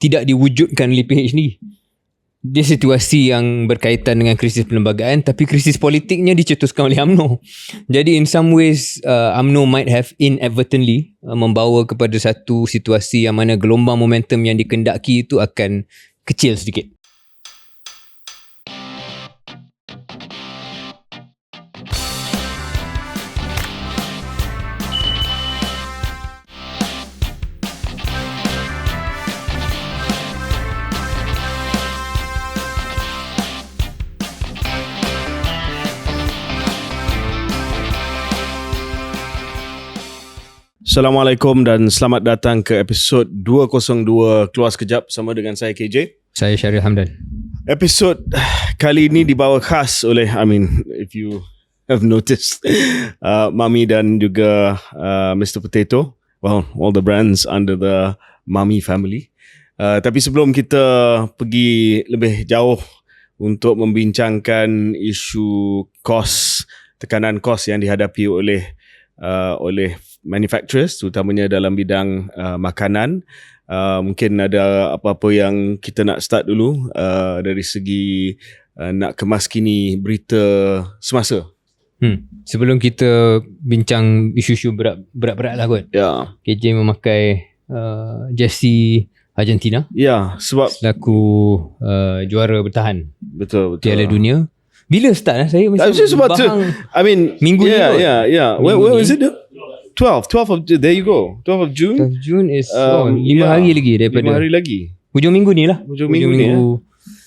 tidak diwujudkan oleh pihak sendiri. Dia situasi yang berkaitan dengan krisis perlembagaan, tapi krisis politiknya dicetuskan oleh UMNO. Jadi in some ways UMNO might have inadvertently membawa kepada satu situasi yang mana gelombang momentum yang dikendaki itu akan kecil sedikit. Assalamualaikum dan selamat datang ke episod 202 Keluar Sekejap bersama dengan saya KJ. Saya Syaril Hamdan. Episod kali ini dibawa khas oleh, if you have noticed, Mami dan juga Mr. Potato. Well, all the brands under the Mami family. Tapi sebelum kita pergi lebih jauh untuk membincangkan isu kos, tekanan kos yang dihadapi oleh manufacturers, terutamanya dalam bidang makanan. Mungkin ada apa-apa yang kita nak start dulu dari segi nak kemaskini berita semasa. Sebelum kita bincang isu-isu berat-berat lah kot. Ya. KJ memakai jersey Argentina. Ya, sebab selaku juara bertahan betul. Piala Dunia. Bila start lah saya macam minggu ni kot. Yeah. When is it? 12 of there you go. 12 of June. 12 June is 5 hari lagi daripada 5 hari lagi. Hujung minggu ni lah. Hujung minggu ni.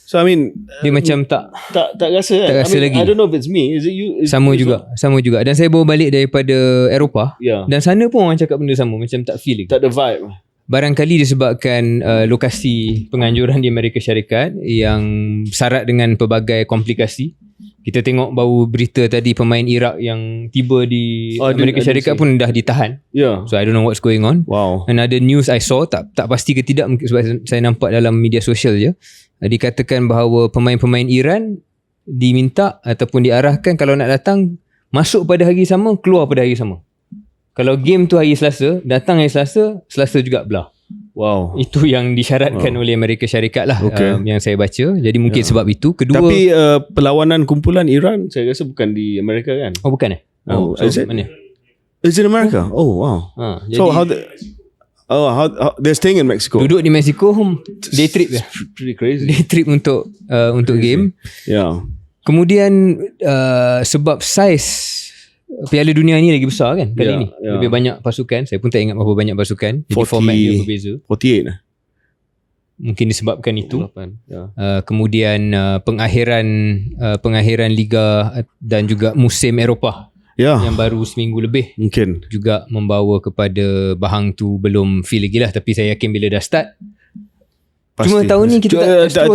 So dia macam tak rasa kan? Tak rasa lagi. I don't know if it's me. Is it you? Sama juga. Dan saya baru balik daripada Eropah. Yeah. Dan sana pun orang cakap benda sama. Macam tak feel lagi. Tak ada vibe. Barangkali disebabkan lokasi penganjuran di Amerika Syarikat yang syarat dengan pelbagai komplikasi. Kita tengok baru berita tadi pemain Iraq yang tiba di Amerika Syarikat pun dah ditahan. Yeah. So I don't know what's going on. Wow. Another news I saw, tak pasti ke tidak sebab saya nampak dalam media sosial je. Dikatakan bahawa pemain-pemain Iran diminta ataupun diarahkan kalau nak datang masuk pada hari sama, keluar pada hari sama. Kalau game tu hari Selasa, datang hari Selasa juga belah. Wow. Itu yang disyaratkan oleh Amerika Syarikat lah. Yang saya baca. Jadi mungkin sebab itu. Kedua, tapi perlawanan kumpulan Iran saya rasa bukan di Amerika kan? Oh bukan so is it? Mana? Is it America? Oh wow. So how they're staying in Mexico? Duduk di Mexico, day trip je. Pretty crazy. Day trip untuk game. Yeah. Kemudian sebab saiz Piala Dunia ni lagi besar kan kali ni. Lebih banyak pasukan. Saya pun tak ingat berapa banyak pasukan. Jadi format dia berbeza. 48 lah. Mungkin disebabkan itu. Kemudian pengakhiran Liga dan juga musim Eropah yang baru seminggu lebih. Mungkin juga membawa kepada bahang tu belum feel lagi lah. Tapi saya yakin bila dah start. Pasti. Cuma tahun ni kita tak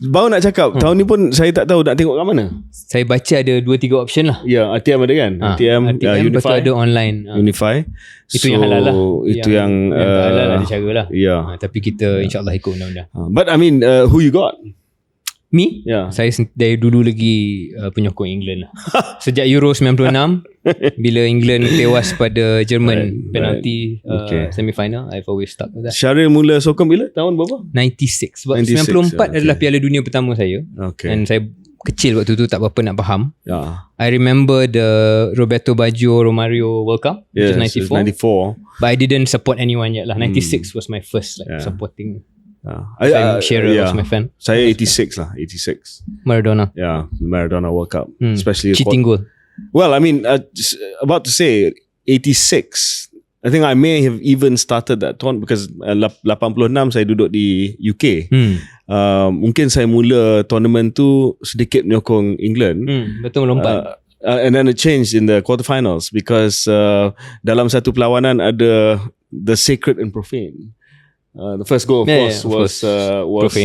baru nak cakap tahun ni pun saya tak tahu nak tengok kat mana. Saya baca ada 2-3 option lah. Ya, RTM ada kan? RTM Unify. Betul ada online. Unify. Itu yang halal lah. Itu yang tak halal ada cara lah. Tapi kita insyaAllah ikut undang-undang. But who you got? Me? Saya dari dulu lagi penyokong England lah. Sejak Euro 96 bila England tewas pada Jerman penalti semi-final, I've always stuck with that. Syaril mula sokong bila? Tahun berapa? 96. Sebab 94 adalah Piala Dunia pertama saya. Dan saya kecil waktu tu, tak berapa nak faham. I remember the Roberto Baggio Romario World Cup, which is 94. But I didn't support anyone yet lah. 96 was my first supporting. Shearer was my fan. Saya 86 lah. 86 Maradona. Maradona World Cup, especially cheating goal. Well, about to say 86, I think I may have even started that tournament because 86 saya duduk di UK. Mungkin saya mula tournament tu sedikit menyokong England. Betul melompat. And then it changed in the quarterfinals because dalam satu perlawanan ada the sacred and profane. The first goal, of course, was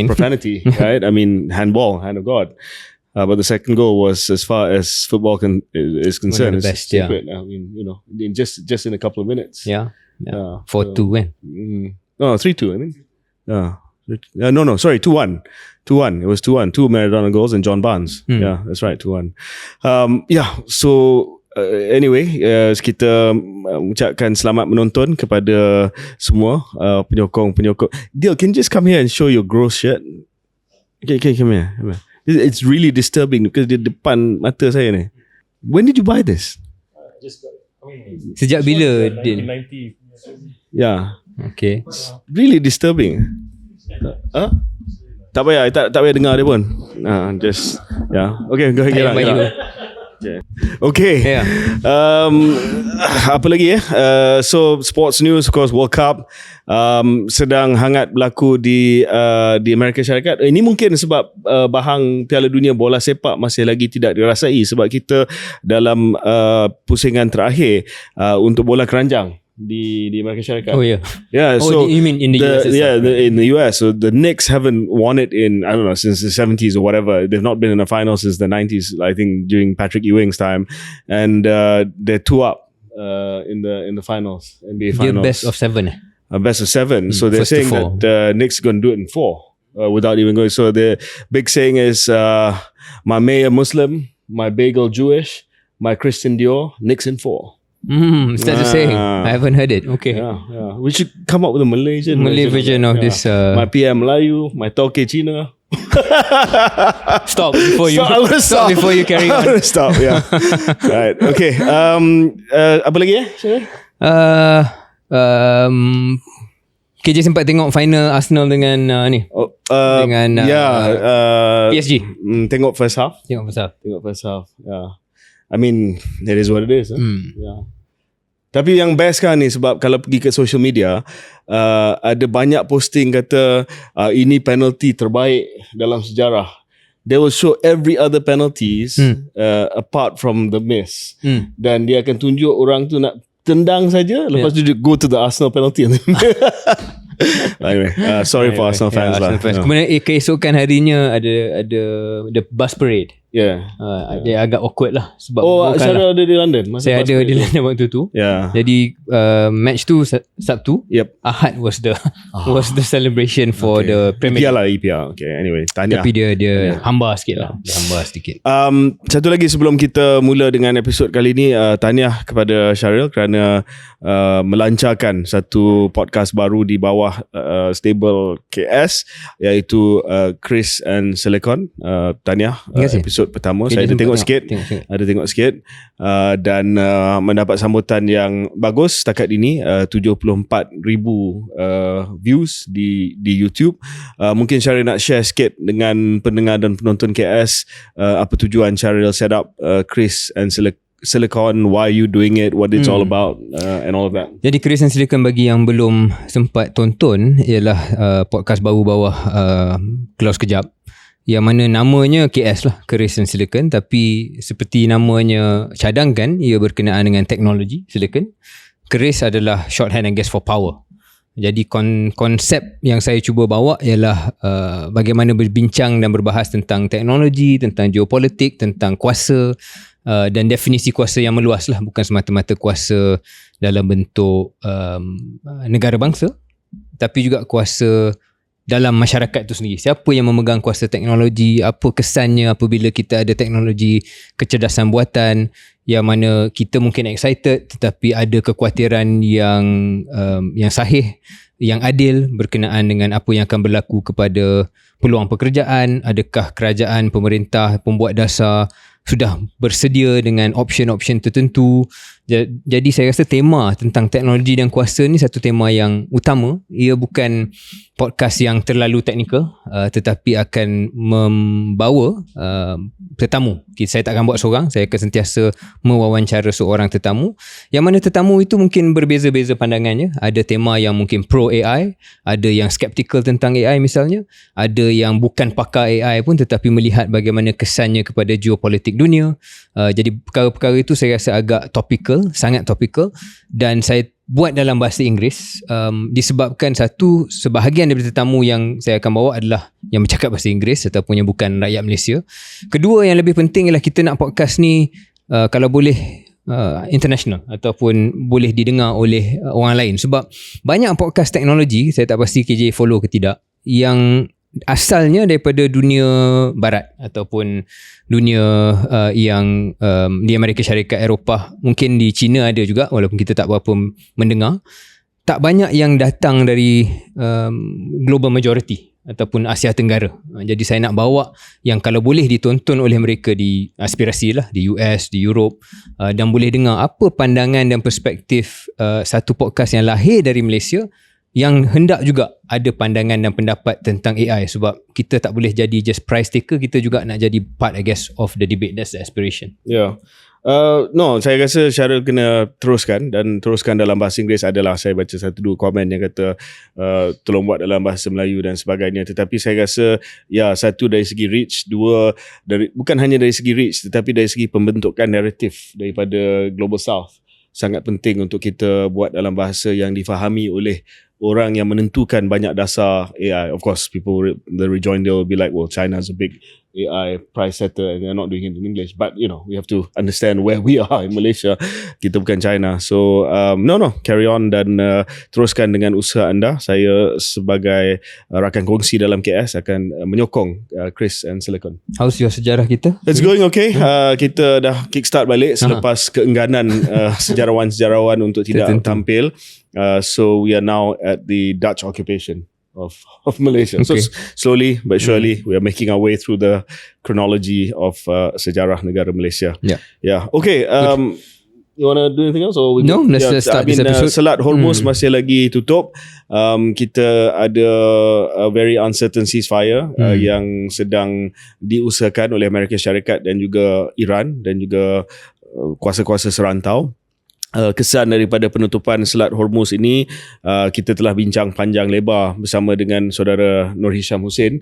profanity, right? Handball, hand of God. But the second goal was, as far as football is concerned, one of the best, secret. Just in a couple of minutes. 4-2 kan? No, 3-2, I think. No, sorry, 2-1. 2-1. It was 2-1. 2 Maradona goals and John Barnes. Yeah, that's right, 2-1. So anyway, kita ucapkan selamat menonton kepada semua penyokong. Dil, can you just come here and show your gross shirt? Okay, come here. It's really disturbing because di depan mata saya ni. When did you buy this? Sejak bila? 1990. Yeah. Okay. Really disturbing. Tak payah dengar dia pun. Just okay, go ahead. Okay. Yeah. Apa lagi so sports news, of course, World Cup sedang hangat berlaku di Amerika Syarikat. Ini mungkin sebab bahang Piala Dunia bola sepak masih lagi tidak dirasai sebab kita dalam pusingan terakhir untuk bola keranjang di Amerika Syarikat. Oh yeah. Yeah. So you mean in the US? In the US. So the Knicks haven't won it in, I don't know, since the 70s or whatever. They've not been in a final since the 90s. I think during Patrick Ewing's time, and they're 2 up in the finals, NBA finals. Best of 7. Best of 7. So they're First to saying 4. that Knicks going to do it in 4 without even going. So the big saying is, my mayor Muslim, my bagel Jewish, my Christian Dior, Knicks in 4. That's the saying. I haven't heard it. Okay. Yeah. We should come up with a Malay version of this. My PM Melayu, my Tauke Cina. Stop before you. I will stop before you carry I on. will stop. Yeah. Right. Okay. Apa lagi KJ sempat tengok final Arsenal dengan ni. Dengan PSG. Tengok first half. Tengok pasal. Yeah. I mean, it is what it is. Yeah. Tapi yang best kan ni, sebab kalau pergi ke social media, ada banyak posting kata ini penalty terbaik dalam sejarah. They will show every other penalties apart from the miss. Dan dia akan tunjuk orang tu nak tendang saja, lepas tu dia go to the Arsenal penalty. Anyway, sorry for Arsenal fans lah. Kemudian keesokan harinya ada the bus parade. Yeah. Dia agak awkward lah sebab Syaril ada di London. Saya ada di London waktu tu. Yeah. Jadi match tu Sabtu. Yep. Ahad was the celebration for the Premier League. EPL. Okay, anyway, tanya. Tapi dia hambar sikit lah. Dia hambar sedikit. Satu lagi sebelum kita mula dengan episod kali ni, tahniah kepada Syaril kerana melancarkan satu podcast baru di bawah stable KS, iaitu Chris and Silicon. Tahniah, episod pertama. Saya ada tengok sikit. Tengok sikit. Dan mendapat sambutan yang bagus setakat ini. 74,000 views di YouTube. Mungkin Syaril nak share sikit dengan pendengar dan penonton KS apa tujuan Syaril set up Chris and Silicon, why you doing it, what it's all about, and all of that. Jadi Chris and Silicon, bagi yang belum sempat tonton, ialah podcast baru bawah Close Kejap, yang mana namanya KS lah, Chris and Silicon, tapi seperti namanya cadangkan, ia berkenaan dengan teknologi Silicon. Chris adalah shorthand, I guess, for power. Jadi konsep yang saya cuba bawa ialah bagaimana berbincang dan berbahas tentang teknologi, tentang geopolitik, tentang kuasa, dan definisi kuasa yang meluas lah, bukan semata-mata kuasa dalam bentuk negara bangsa, tapi juga kuasa dalam masyarakat itu sendiri. Siapa yang memegang kuasa teknologi, apa kesannya apabila kita ada teknologi kecerdasan buatan yang mana kita mungkin excited tetapi ada kekhawatiran yang sahih, yang adil berkenaan dengan apa yang akan berlaku kepada peluang pekerjaan. Adakah kerajaan, pemerintah, pembuat dasar sudah bersedia dengan option-option tertentu. Jadi saya rasa tema tentang teknologi dan kuasa ni satu tema yang utama. Ia bukan podcast yang terlalu teknikal, tetapi akan membawa tetamu. Saya tak akan buat seorang, saya akan sentiasa mewawancara seorang tetamu, yang mana tetamu itu mungkin berbeza-beza pandangannya. Ada tema yang mungkin pro AI, ada yang skeptical tentang AI misalnya, ada yang bukan pakar AI pun tetapi melihat bagaimana kesannya kepada geopolitik dunia. Jadi perkara-perkara itu saya rasa agak topikal, sangat topikal, dan saya buat dalam bahasa Inggeris disebabkan satu, sebahagian daripada tetamu yang saya akan bawa adalah yang bercakap bahasa Inggeris ataupun yang bukan rakyat Malaysia. Kedua, yang lebih penting ialah kita nak podcast ni kalau boleh international ataupun boleh didengar oleh orang lain, sebab banyak podcast teknologi, saya tak pasti KJ follow ke tidak, yang asalnya daripada dunia barat ataupun dunia yang di Amerika Syarikat, Eropah, mungkin di China ada juga walaupun kita tak berapa mendengar. Tak banyak yang datang dari global majority ataupun Asia Tenggara. Jadi saya nak bawa yang kalau boleh ditonton oleh mereka di aspirasi lah, di US, di Europe, dan boleh dengar apa pandangan dan perspektif satu podcast yang lahir dari Malaysia yang hendak juga ada pandangan dan pendapat tentang AI, sebab kita tak boleh jadi just price taker, kita juga nak jadi part, I guess, of the debate. That's the aspiration. Yeah. No, saya rasa Syaril kena teruskan dalam bahasa Inggeris. Adalah saya baca 1-2 komen yang kata tolong buat dalam bahasa Melayu dan sebagainya. Tetapi saya rasa satu dari segi reach, dua bukan hanya dari segi reach tetapi dari segi pembentukan naratif daripada Global South. Sangat penting untuk kita buat dalam bahasa yang difahami oleh orang yang menentukan banyak dasar AI. Of course, the rejoinder will be like, well, China's a big AI price setter and they're not doing it in English. But, we have to understand where we are in Malaysia. Kita bukan China. So, carry on dan teruskan dengan usaha anda. Saya sebagai rakan kongsi dalam KS akan menyokong Chris and Silicon. How's your sejarah kita? It's going okay. Kita dah kickstart balik selepas keengganan sejarawan-sejarawan untuk tidak tampil. So we are now at the Dutch occupation of Malaysia. Okay. So slowly but surely we are making our way through the chronology of sejarah negara Malaysia. Yeah. Okay. You want to do anything else? Or no, let's start this episode. Selat Hormuz masih lagi tutup. Kita ada a very uncertain ceasefire yang sedang diusahakan oleh Amerika Syarikat dan juga Iran dan juga kuasa-kuasa serantau. Kesan daripada penutupan Selat Hormuz ini kita telah bincang panjang lebar bersama dengan saudara Nur Hisham Hussein,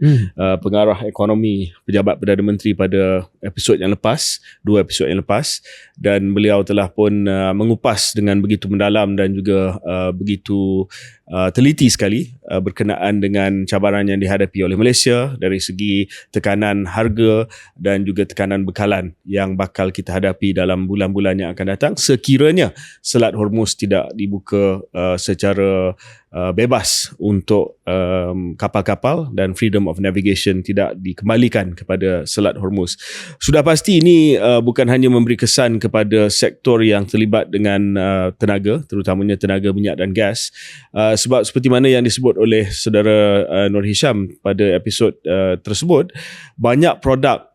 pengarah ekonomi pejabat Perdana Menteri pada episod yang lepas, 2 episod yang lepas, dan beliau telah pun mengupas dengan begitu mendalam dan juga begitu teliti sekali berkenaan dengan cabaran yang dihadapi oleh Malaysia dari segi tekanan harga dan juga tekanan bekalan yang bakal kita hadapi dalam bulan-bulan yang akan datang sekiranya Selat Hormuz tidak dibuka secara bebas untuk kapal-kapal dan freedom of navigation tidak dikembalikan kepada Selat Hormuz. Sudah pasti ini bukan hanya memberi kesan kepada sektor yang terlibat dengan tenaga, terutamanya tenaga minyak dan gas, sebab seperti mana yang disebut oleh saudara Nur Hisham pada episod tersebut, banyak produk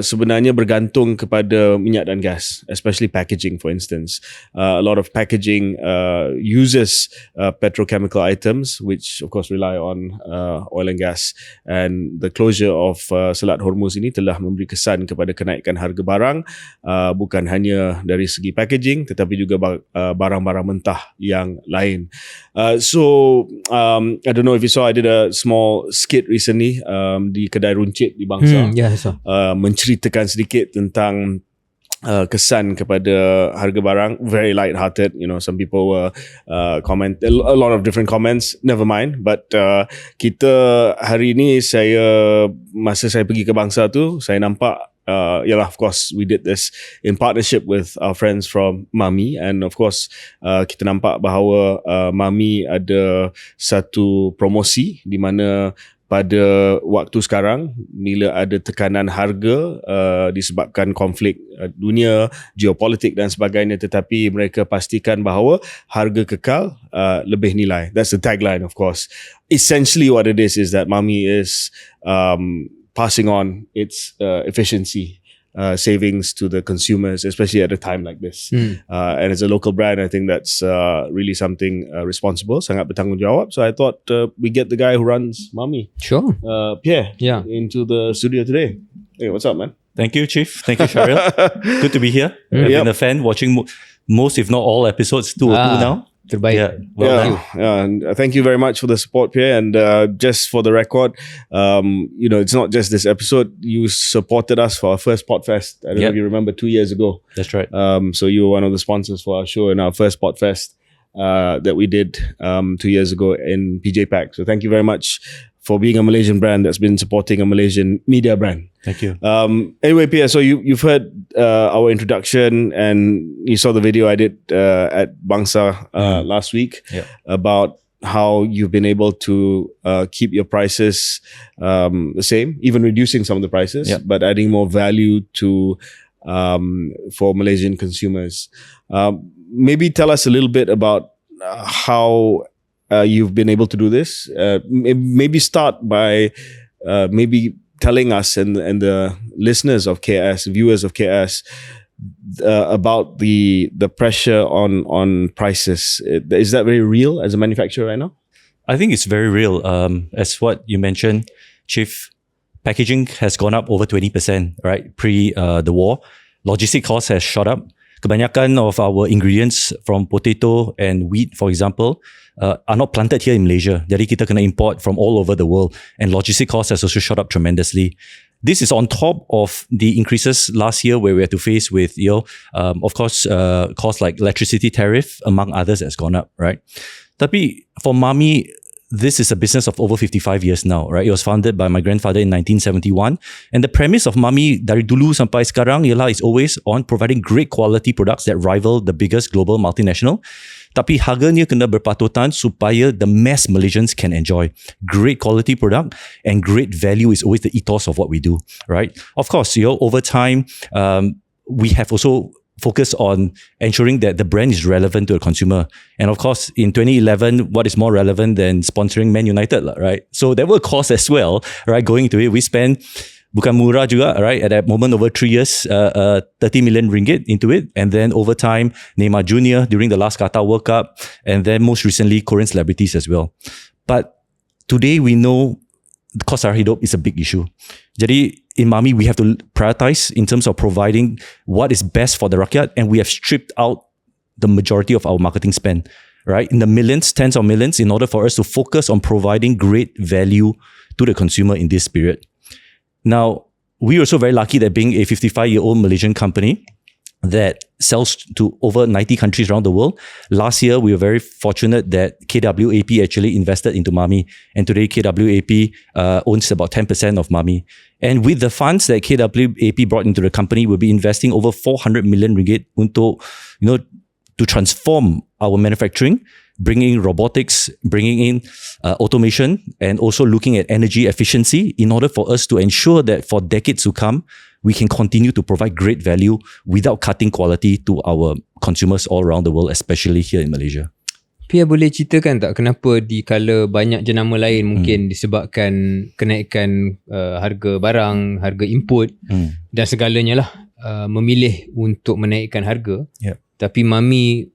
sebenarnya bergantung kepada minyak dan gas, especially packaging, for instance. A lot of packaging uses petrochemical items, which of course rely on oil and gas. And the closure of Selat Hormuz ini telah memberi kesan kepada kenaikan harga barang, bukan hanya dari segi packaging, tetapi juga barang-barang mentah yang lain. So, I don't know if you saw, I did a small skit recently di Kedai Runcit di Bangsa. Yeah, I saw. Menceritakan sedikit tentang kesan kepada harga barang. Very light-hearted, some people were comment, a lot of different comments, never mind, but kita hari ni masa saya pergi ke Bangsa tu, saya nampak of course we did this in partnership with our friends from Mami, and of course kita nampak bahawa Mami ada satu promosi di mana pada waktu sekarang bila ada tekanan harga disebabkan konflik dunia, geopolitik dan sebagainya, tetapi mereka pastikan bahawa harga kekal lebih nilai. That's the tagline, of course. Essentially what it is that Mami is passing on its efficiency savings to the consumers, especially at a time like this. And as a local brand, I think that's really something responsible, sangat bertanggungjawab. So I thought we get the guy who runs Mami, Sure. Pierre, into the studio today. Hey, what's up, man? Thank you, Chief. Thank you, Cheryl. Good to be here. I've been a fan watching most, if not all, episodes 2 or 2 now. Terbaik. Yeah, well done. And thank you very much for the support, Pierre. And just for the record, it's not just this episode. You supported us for our first Podfest. I don't know if you remember 2 years ago. That's right. So you were one of the sponsors for our show in our first Podfest that we did 2 years ago in PJ Pack. So thank you very much for being a Malaysian brand that's been supporting a Malaysian media brand. Thank you. Anyway, Pierre, so you've heard our introduction and you saw the video I did at Bangsa last week about how you've been able to keep your prices the same, even reducing some of the prices, but adding more value to for Malaysian consumers. Maybe tell us a little bit about how you've been able to do this. Maybe start by maybe telling us and the listeners of KS, viewers of KS, about the pressure on prices. Is that very real as a manufacturer right now? I think it's very real. As what you mentioned, Chief, packaging has gone up over 20%, right? Pre the war. Logistic costs has shot up. Kebanyakan of our ingredients from potato and wheat, for example, are not planted here in Malaysia. Jadi kita kena import from all over the world. And logistic costs has also shot up tremendously. This is on top of the increases last year where we had to face with, of course, costs like electricity tariff, among others, has gone up, right? Tapi for Mami, this is a business of over 55 years now, right? It was founded by my grandfather in 1971. And the premise of Mami dari dulu sampai sekarang ialah is always on providing great quality products that rival the biggest global multinational. Tapi harganya kena berpatutan supaya the mass Malaysians can enjoy. Great quality product and great value is always the ethos of what we do, right? Of course, over time, we have also focused on ensuring that the brand is relevant to the consumer. And of course, in 2011, what is more relevant than sponsoring Man United, right? So there were costs as well, right? Going into it, we spent bukan murah juga, right? At that moment, over 3 years, 30 million ringgit into it. And then over time, Neymar Jr. during the last Qatar World Cup. And then most recently, Korean celebrities as well. But today we know kos sara hidup is a big issue. Jadi in Mami, we have to prioritize in terms of providing what is best for the rakyat. And we have stripped out the majority of our marketing spend, right? In the millions, tens of millions, in order for us to focus on providing great value to the consumer in this period. Now, we are also very lucky that being a 55-year-old Malaysian company that sells to over 90 countries around the world. Last year, we were very fortunate that KWAP actually invested into Mami. And today, KWAP owns about 10% of Mami. And with the funds that KWAP brought into the company, we'll be investing over 400 million ringgit untuk, to transform our manufacturing, bringing in robotics, bringing in automation, and also looking at energy efficiency in order for us to ensure that for decades to come, we can continue to provide great value without cutting quality to our consumers all around the world, especially here in Malaysia. Pia boleh ceritakan tak kenapa di kala banyak jenama lain mungkin disebabkan kenaikan harga barang, harga input dan segalanya lah memilih untuk menaikkan harga. Tapi Mami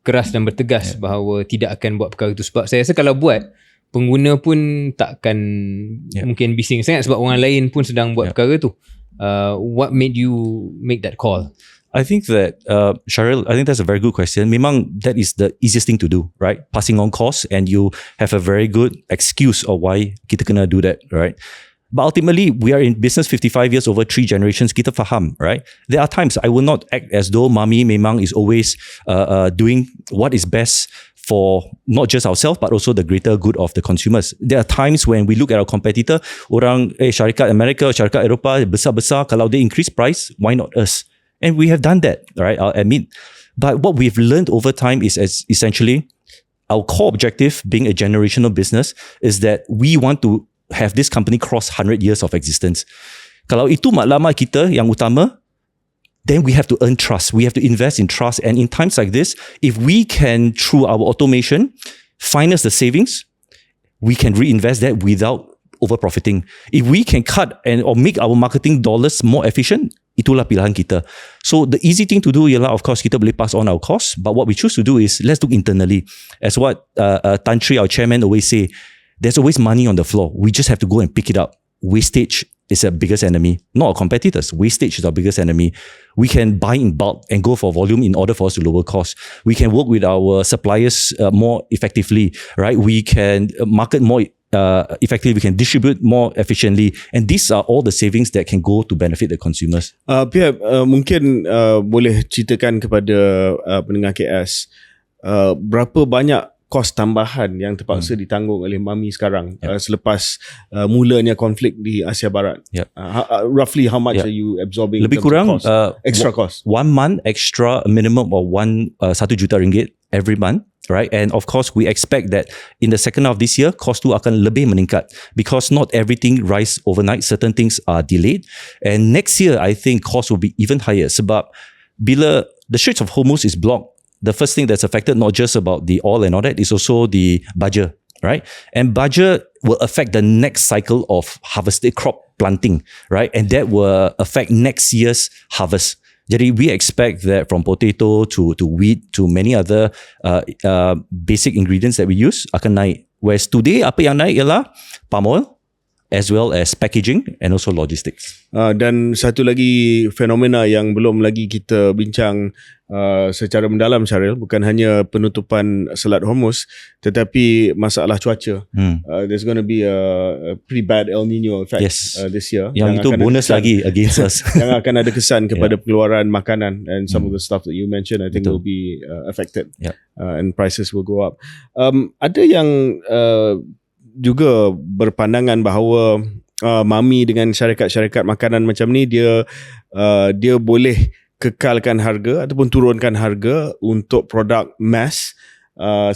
keras dan bertegas bahawa tidak akan buat perkara itu. Sebab saya rasa kalau buat, pengguna pun takkan mungkin bising sangat sebab orang lain pun sedang buat perkara itu. What made you make that call? I think that, Sharil, I think that's a very good question. Memang that is the easiest thing to do, right? Passing on costs, and you have a very good excuse of why kita kena do that, right? But ultimately, we are in business 55 years, over 3 generations. Kita faham, right? There are times I will not act as though Mami memang is always doing what is best for not just ourselves, but also the greater good of the consumers. There are times when we look at our competitor, orang, syarikat Amerika, syarikat Eropah, besar-besar, kalau they increase price, why not us? And we have done that, right? I'll admit. But what we've learned over time is essentially our core objective, being a generational business, is that we want to have this company cross 100 years of existence. Kalau itu matlamat kita yang utama, then we have to earn trust. We have to invest in trust. And in times like this, if we can, through our automation, finance the savings, we can reinvest that without over-profiting. If we can cut or make our marketing dollars more efficient, itulah pilihan kita. So the easy thing to do ialah, of course, kita boleh pass on our costs. But what we choose to do is, let's look internally. As what Tan Sri, our chairman, always say, there's always money on the floor. We just have to go and pick it up. Wastage is our biggest enemy, not our competitors. Wastage is our biggest enemy. We can buy in bulk and go for volume in order for us to lower costs. We can work with our suppliers more effectively, right? We can market more effectively. We can distribute more efficiently. And these are all the savings that can go to benefit the consumers. Pia, mungkin boleh ceritakan kepada pendengar KS, berapa banyak kos tambahan yang terpaksa ditanggung oleh Mami sekarang selepas mulanya konflik di Asia Barat? Roughly how much are you absorbing? Lebih kurang extra cost? 1 month extra, a minimum of 1 juta ringgit every month. Right, and of course we expect that in the second half of this year, cost tu akan lebih meningkat because not everything rise overnight. Certain things are delayed, and next year I think cost will be even higher. Sebab bila the Straits of Hormuz is blocked, the first thing that's affected not just about the oil and all that is also the baja, right? And baja will affect the next cycle of harvested crop planting, right? And that will affect next year's harvest. Jadi we expect that from potato to wheat to many other basic ingredients that we use akan naik. Whereas today apa yang naik ialah palm oil as well as packaging and also logistics. Dan satu lagi fenomena yang belum lagi kita bincang secara mendalam, Syaril, bukan hanya penutupan Selat Hormuz tetapi masalah cuaca. There's going to be a pretty bad El Nino effect this year. Yang itu bonus lagi against us. Yang akan ada kesan kepada pengeluaran makanan, and some of the stuff that you mentioned I think will be affected, and prices will go up. Ada yang juga berpandangan bahawa Mami dengan syarikat-syarikat makanan macam ni dia boleh kekalkan harga ataupun turunkan harga untuk produk mass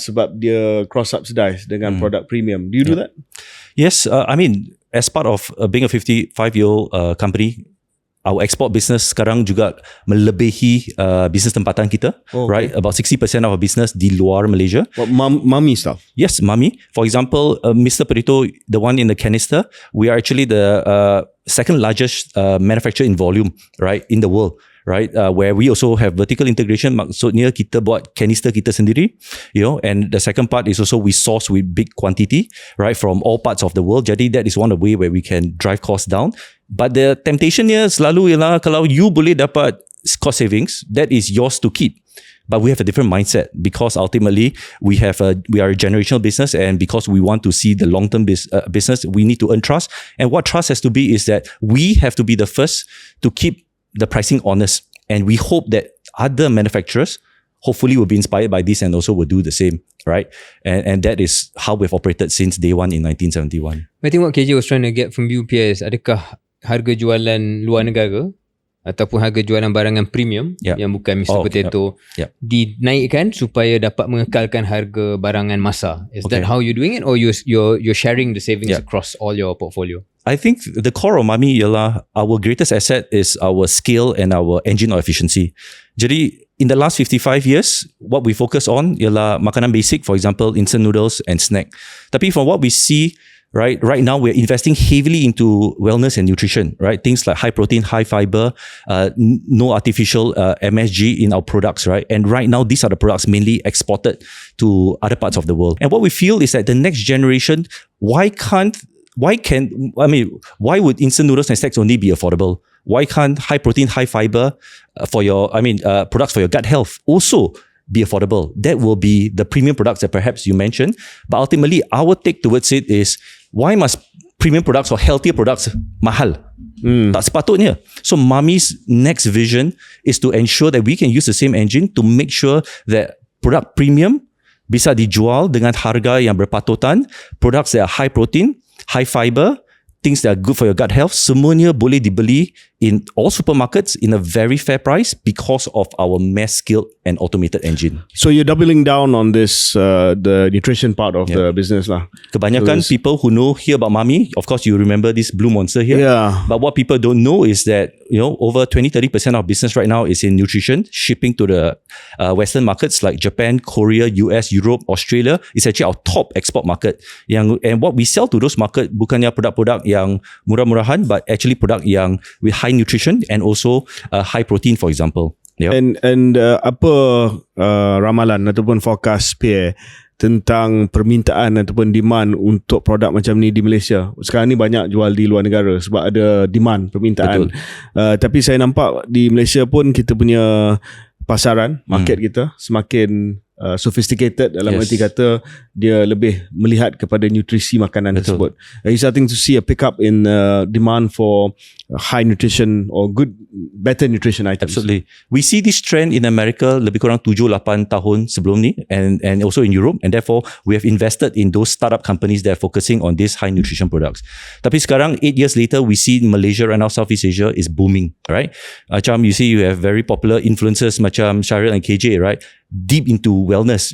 sebab dia cross subsidize dengan produk premium. Do you do that? Yes, I mean as part of being a 55-year-old company, our export business sekarang juga melebihi bisnes tempatan kita, right? About 60% of our business di luar Malaysia. What, Mami stuff? Yes, Mami. For example, Mr. Perito, the one in the canister, we are actually the second largest manufacturer in volume, right, in the world. Right, where we also have vertical integration. Maksudnya kita buat canister kita sendiri, you know, and the second part is also we source with big quantity, right, from all parts of the world. Jadi that is one of the way where we can drive costs down. But the temptationnya selalu ialah kalau you boleh dapat cost savings, that is yours to keep. But we have a different mindset because ultimately we are a generational business, and because we want to see the long-term business, we need to earn trust. And what trust has to be is that we have to be the first to keep the pricing honest, and we hope that other manufacturers hopefully will be inspired by this and also will do the same, right? And that is how we've operated since day one in 1971. I think what KJ was trying to get from you, PS, adakah harga jualan luar negara ataupun harga jualan barangan premium yang bukan Mr. Potato dinaikkan supaya dapat mengekalkan harga barangan masa? Is that how you're doing it, or you're sharing the savings across all your portfolio? I think the core of Mami ialah our greatest asset is our scale and our engine of efficiency. Jadi in the last 55 years, what we focus on ialah makanan basic, for example, instant noodles and snack. Tapi from what we see, right now we're investing heavily into wellness and nutrition, right? Things like high protein, high fiber, no artificial MSG in our products, right? And right now these are the products mainly exported to other parts of the world. And what we feel is that the next generation, why would instant noodles and snacks only be affordable? Why can't high protein, high fiber products for your gut health also be affordable? That will be the premium products that perhaps you mentioned. But ultimately, our take towards it is, why must premium products or healthier products mahal? Tak sepatutnya. So Mami's next vision is to ensure that we can use the same engine to make sure that product premium bisa dijual dengan harga yang berpatutan, products that are high protein, high fiber, things that are good for your gut health, semuanya boleh dibeli in all supermarkets in a very fair price because of our mass scale and automated engine. So you're doubling down on this, the nutrition part of the business lah. Kebanyakan people who hear about Mami, of course you remember this blue monster here. Yeah. But what people don't know is that, over 20-30% of business right now is in nutrition, shipping to the Western markets like Japan, Korea, US, Europe, Australia. It's actually our top export market. And what we sell to those markets bukannya produk-produk yang murah-murahan, but actually produk yang with high nutrition and also high protein, for example. Yep. And apa ramalan ataupun forecast PA tentang permintaan ataupun demand untuk produk macam ni di Malaysia? Sekarang ni banyak jual di luar negara sebab ada demand, permintaan. Tapi saya nampak di Malaysia pun kita punya pasaran, market kita semakin sophisticated dalam arti kata dia lebih melihat kepada nutrisi makanan Betul. tersebut. Are you starting to see a pickup in demand for high nutrition or better nutrition items? Absolutely. We see this trend in America lebih kurang 7-8 tahun sebelum ni, and also in Europe, and therefore we have invested in those startup companies that are focusing on these high nutrition products. Tapi sekarang 8 years later, we see Malaysia right now, Southeast Asia is booming, right? Macam you see, you have very popular influencers macam Syaril and KJ, right? Deep into wellness,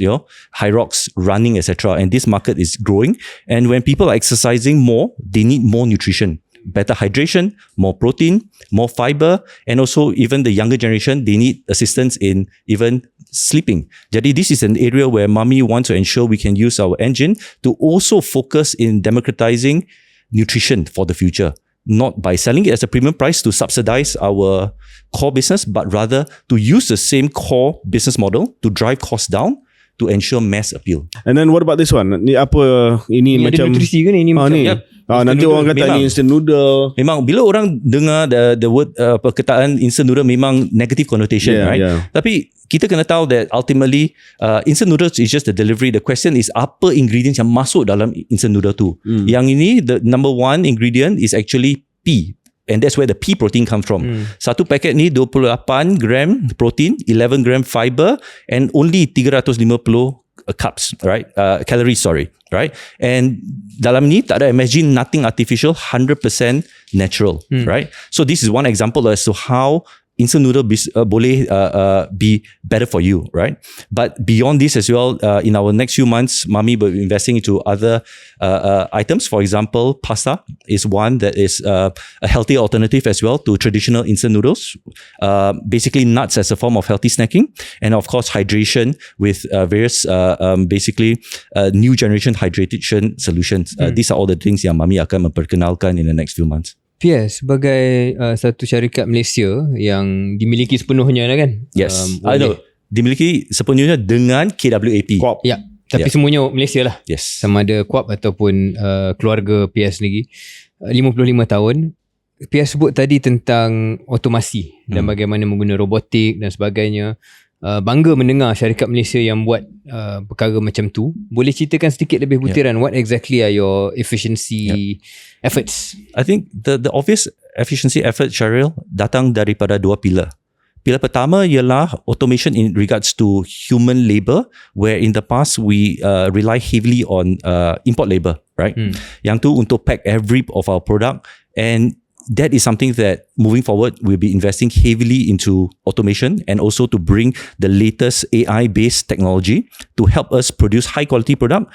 High Rocks, running, etc. And this market is growing. And when people are exercising more, they need more nutrition. Better hydration, more protein, more fiber, and also even the younger generation, they need assistance in even sleeping. Jadi this is an area where Mami wants to ensure we can use our engine to also focus in democratizing nutrition for the future. Not by selling it as a premium price to subsidize our core business, but rather to use the same core business model to drive costs down to ensure mass appeal. And then what about this one? Ni apa? Ini Ni ada macam nutrisi ke ni? Macam ni. Yep. Nanti Instant orang noodle, kata memang. ni instant noodle. Memang bila orang dengar the word perkataan instant noodle, memang negative connotation, right? Yeah. Tapi kita kena tahu that ultimately instant noodles is just the delivery. The question is apa ingredients yang masuk dalam instant noodle tu. Yang ini the number one ingredient is actually pea. And that's where the pea protein comes from. Satu paket ni 28 gram protein, 11 gram fiber, and only 350 cups, right? Calories, sorry, right? And dalam ni tak ada MSG, nothing artificial, 100% natural, right? So this is one example as to how instant noodle boleh be better for you, right? But beyond this as well, in our next few months, Mami will be investing into other items. For example, pasta is one that is a healthy alternative as well to traditional instant noodles. Basically, nuts as a form of healthy snacking, and of course, hydration with various new generation hydration solutions. These are all the things yang Mami akan memperkenalkan in the next few months. PS sebagai satu syarikat Malaysia yang dimiliki sepenuhnya lah kan. Yes, I know. Dimiliki sepenuhnya dengan KWAP. Kuap. Ya, tapi semuanya Malaysia lah. Yes. Sama ada KWAP ataupun keluarga PS lagi. 55 tahun. PS sebut tadi tentang otomasi dan bagaimana menggunakan robotik dan sebagainya. Bangga mendengar syarikat Malaysia yang buat perkara macam tu. Boleh ceritakan sedikit lebih butiran what exactly are your efficiency efforts? I think the obvious efficiency effort, Syaril, datang daripada dua pilar. Pilar pertama ialah automation in regards to human labour, where in the past we rely heavily on import labour, right? Yang tu untuk pack every of our product, and that is something that moving forward we'll be investing heavily into automation and also to bring the latest AI-based technology to help us produce high quality product,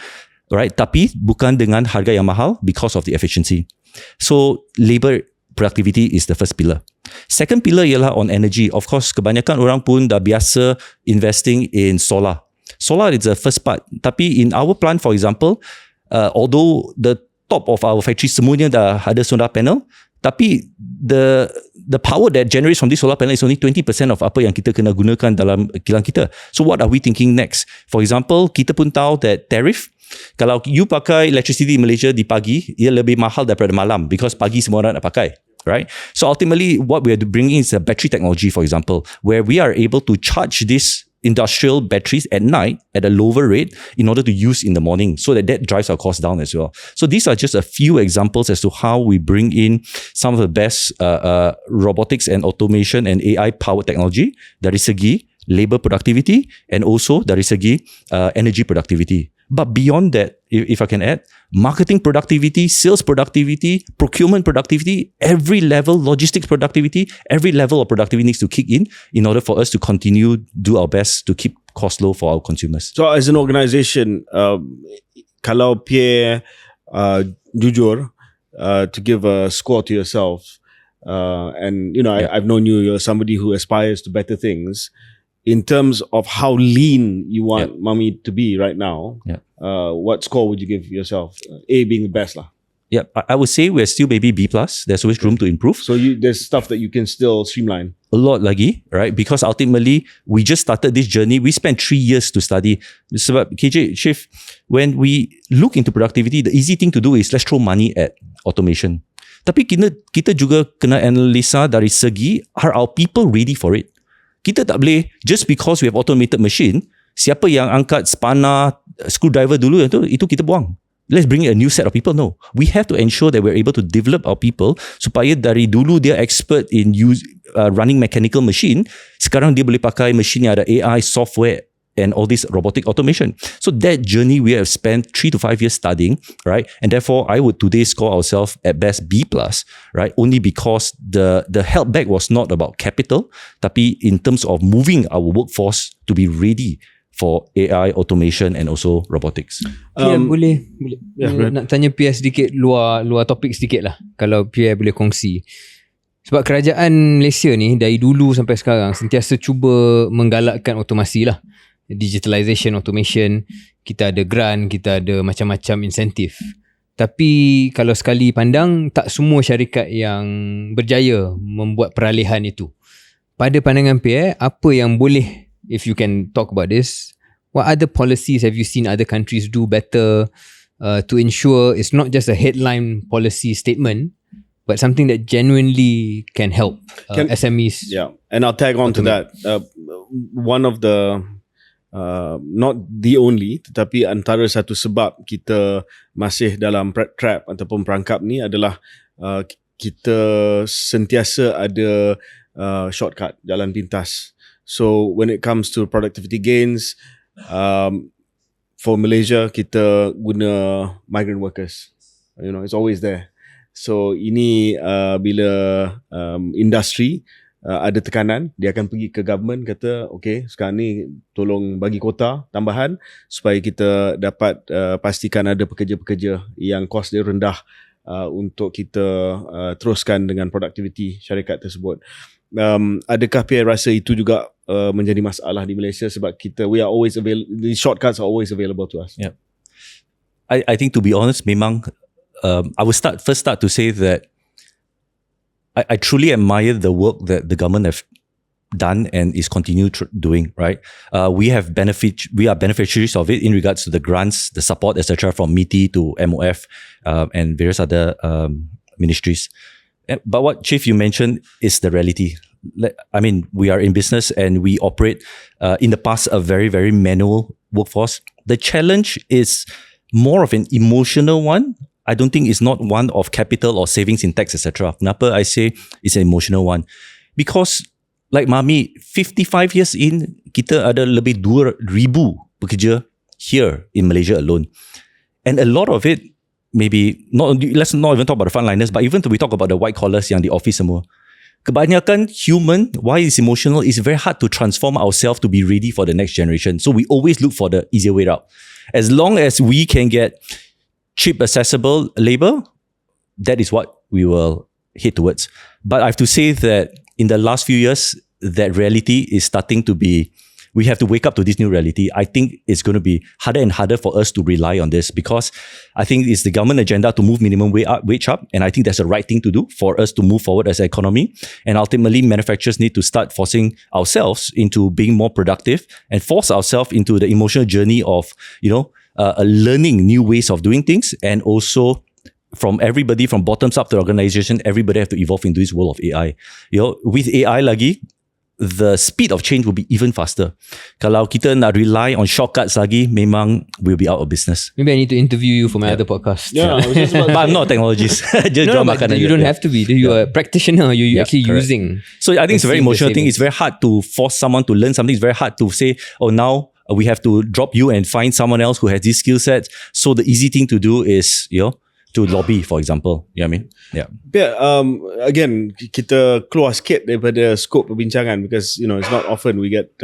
right? Tapi bukan dengan harga yang mahal because of the efficiency. So labor productivity is the first pillar. Second pillar ialah on energy. Of course, kebanyakan orang pun dah biasa investing in solar. Solar is the first part. Tapi in our plant, for example, although the top of our factory semuanya dah ada solar panel, tapi the power that generates from this solar panel is only 20% of apa yang kita kena gunakan dalam kilang kita. So what are we thinking next? For example, kita pun tahu that tariff, kalau you pakai electricity di Malaysia di pagi, ia lebih mahal daripada malam because pagi semua orang nak pakai, right? So ultimately, what we are bringing is a battery technology, for example, where we are able to charge this industrial batteries at night at a lower rate in order to use in the morning, so that drives our cost down as well. So these are just a few examples as to how we bring in some of the best robotics and automation and AI powered technology dari segi labor productivity and also dari segi energy productivity. But beyond that, if I can add, marketing productivity, sales productivity, procurement productivity, every level, logistics productivity, every level of productivity needs to kick in order for us to continue do our best to keep costs low for our consumers. So as an organisation, kalau Pierre jujur to give a score to yourself, and you know, I've known you're somebody who aspires to better things. In terms of how lean you want Mami to be right now, what score would you give yourself? A being the best lah. Yeah, I would say we're still maybe B+. There's always room to improve. So there's stuff that you can still streamline. A lot lagi, right? Because ultimately, we just started this journey. We spent 3 years to study. Sebab KJ, Chief, when we look into productivity, the easy thing to do is let's throw money at automation. Tapi kita juga kena analisa dari segi, are our people ready for it? Kita tak boleh, just because we have automated machine, siapa yang angkat spana screwdriver dulu itu kita buang. Let's bring in a new set of people. No, we have to ensure that we're able to develop our people supaya dari dulu dia expert in running mechanical machine, sekarang dia boleh pakai machine yang ada AI, software and all this robotic automation. So that journey we have spent 3 to 5 years studying, right? And therefore I would today score ourselves at best B+, right? Only because the help back was not about capital, tapi in terms of moving our workforce to be ready for AI, automation and also robotics. Pierre, boleh Yeah, nak tanya Pierre sedikit luar topik sedikit lah, kalau Pierre boleh kongsi. Sebab kerajaan Malaysia ni dari dulu sampai sekarang sentiasa cuba menggalakkan otomasi lah, digitalization, automation. Kita ada grant, kita ada macam-macam insentif. Tapi kalau sekali pandang, tak semua syarikat yang berjaya membuat peralihan itu. Pada pandangan Pierre, apa yang boleh, if you can talk about this, what other policies have you seen other countries do better to ensure it's not just a headline policy statement, but something that genuinely can help SMEs? Yeah, and I'll tag on to that. One of the not the only, tetapi antara satu sebab kita masih dalam trap ataupun perangkap ni adalah kita sentiasa ada shortcut, jalan pintas. So when it comes to productivity gains, for Malaysia kita guna migrant workers. You know, it's always there. So ini bila industri ada tekanan, dia akan pergi ke government, kata okay, sekarang ni tolong bagi kota tambahan supaya kita dapat pastikan ada pekerja-pekerja yang kos dia rendah untuk kita teruskan dengan productivity syarikat tersebut. Adakah Pierre rasa itu juga menjadi masalah di Malaysia sebab kita, we are always available, the shortcuts are always available to us? Yeah, I think to be honest, memang I will first start to say that I truly admire the work that the government have done and is continue doing, right? We are beneficiaries of it in regards to the grants, the support, etc. from MITI to MOF and various other ministries. But what Chief you mentioned is the reality. I mean, we are in business and we operate in the past a very, very manual workforce. The challenge is more of an emotional one. I don't think it's not one of capital or savings in tax, etc. Kenapa I say it's an emotional one? Because like Mami, 55 years in, kita ada lebih 2,000 pekerja here in Malaysia alone. And a lot of it, maybe, let's not even talk about the frontliners, but even we talk about the white collars yang di office semua. Kebanyakan human, why it's emotional, it's very hard to transform ourselves to be ready for the next generation. So we always look for the easier way out. As long as we can get cheap, accessible labor, that is what we will head towards. But I have to say that in the last few years, that reality is starting to be, we have to wake up to this new reality. I think it's going to be harder and harder for us to rely on this because I think it's the government agenda to move minimum wage up. And I think that's the right thing to do for us to move forward as an economy. And ultimately, manufacturers need to start forcing ourselves into being more productive and force ourselves into the emotional journey of, learning new ways of doing things. And also from everybody, from bottoms up to the organization, everybody have to evolve into this world of AI. With AI lagi, the speed of change will be even faster. Kalau kita nak rely on shortcuts lagi, memang we'll be out of business. Maybe I need to interview you for my other podcast. Yeah, I was just about to But I'm not a technologist. No, but you don't have to be. You're a practitioner. You're actually correct. using. So I think it's a very seeing the emotional thing. savings. It's very hard to force someone to learn something. It's very hard to say, oh, now we have to drop you and find someone else who has these skill sets. So the easy thing to do is, to lobby, for example. You know what I mean? Yeah. Yeah, again, kita keluar sikit daripada scope perbincangan because, it's not often we get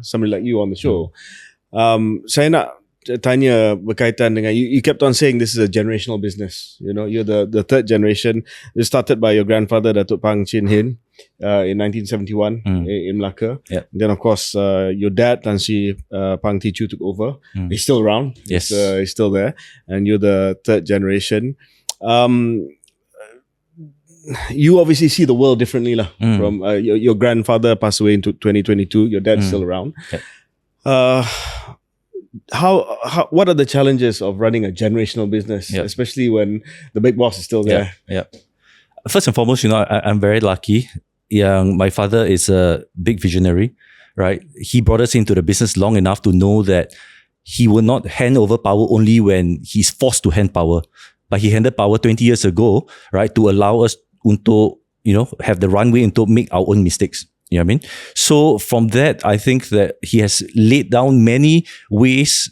somebody like you on the show. Saya nak tanya berkaitan dengan, you kept on saying this is a generational business. You're the third generation. It started by your grandfather, Datuk Pang Chin Hin, in 1971 in Melaka. Yeah. Then, of course, your dad, Tan Sri Pang Ti Chu, took over. He's still around. Yes. He's still there. And you're the third generation. You obviously see the world differently lah. From your grandfather passed away in 2022. Your dad's still around. Yep. How what are the challenges of running a generational business, especially when the big boss is still there? Yeah. First and foremost, I'm very lucky. My father is a big visionary, right? He brought us into the business long enough to know that he will not hand over power only when he's forced to hand power. But he handed power 20 years ago, right, to allow us untuk, have the runway to make our own mistakes. You know what I mean? So from that, I think that he has laid down many ways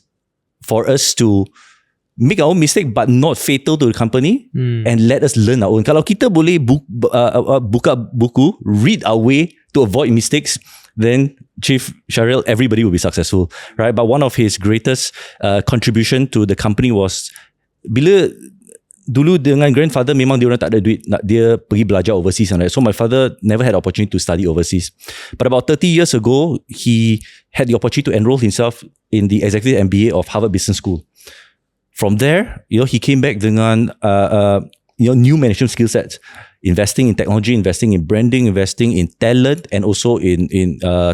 for us to make our own mistake but not fatal to the company and let us learn our own. Kalau kita boleh buka buku, read our way to avoid mistakes, then Chief Shahril, everybody will be successful, right? But one of his greatest contribution to the company was bila dulu dengan grandfather memang dia orang tak ada duit nak dia pergi belajar overseas, right? So my father never had opportunity to study overseas. But about 30 years ago, he had the opportunity to enroll himself in the executive MBA of Harvard Business School. From there, he came back dengan new management skill sets, investing in technology, investing in branding, investing in talent, and also in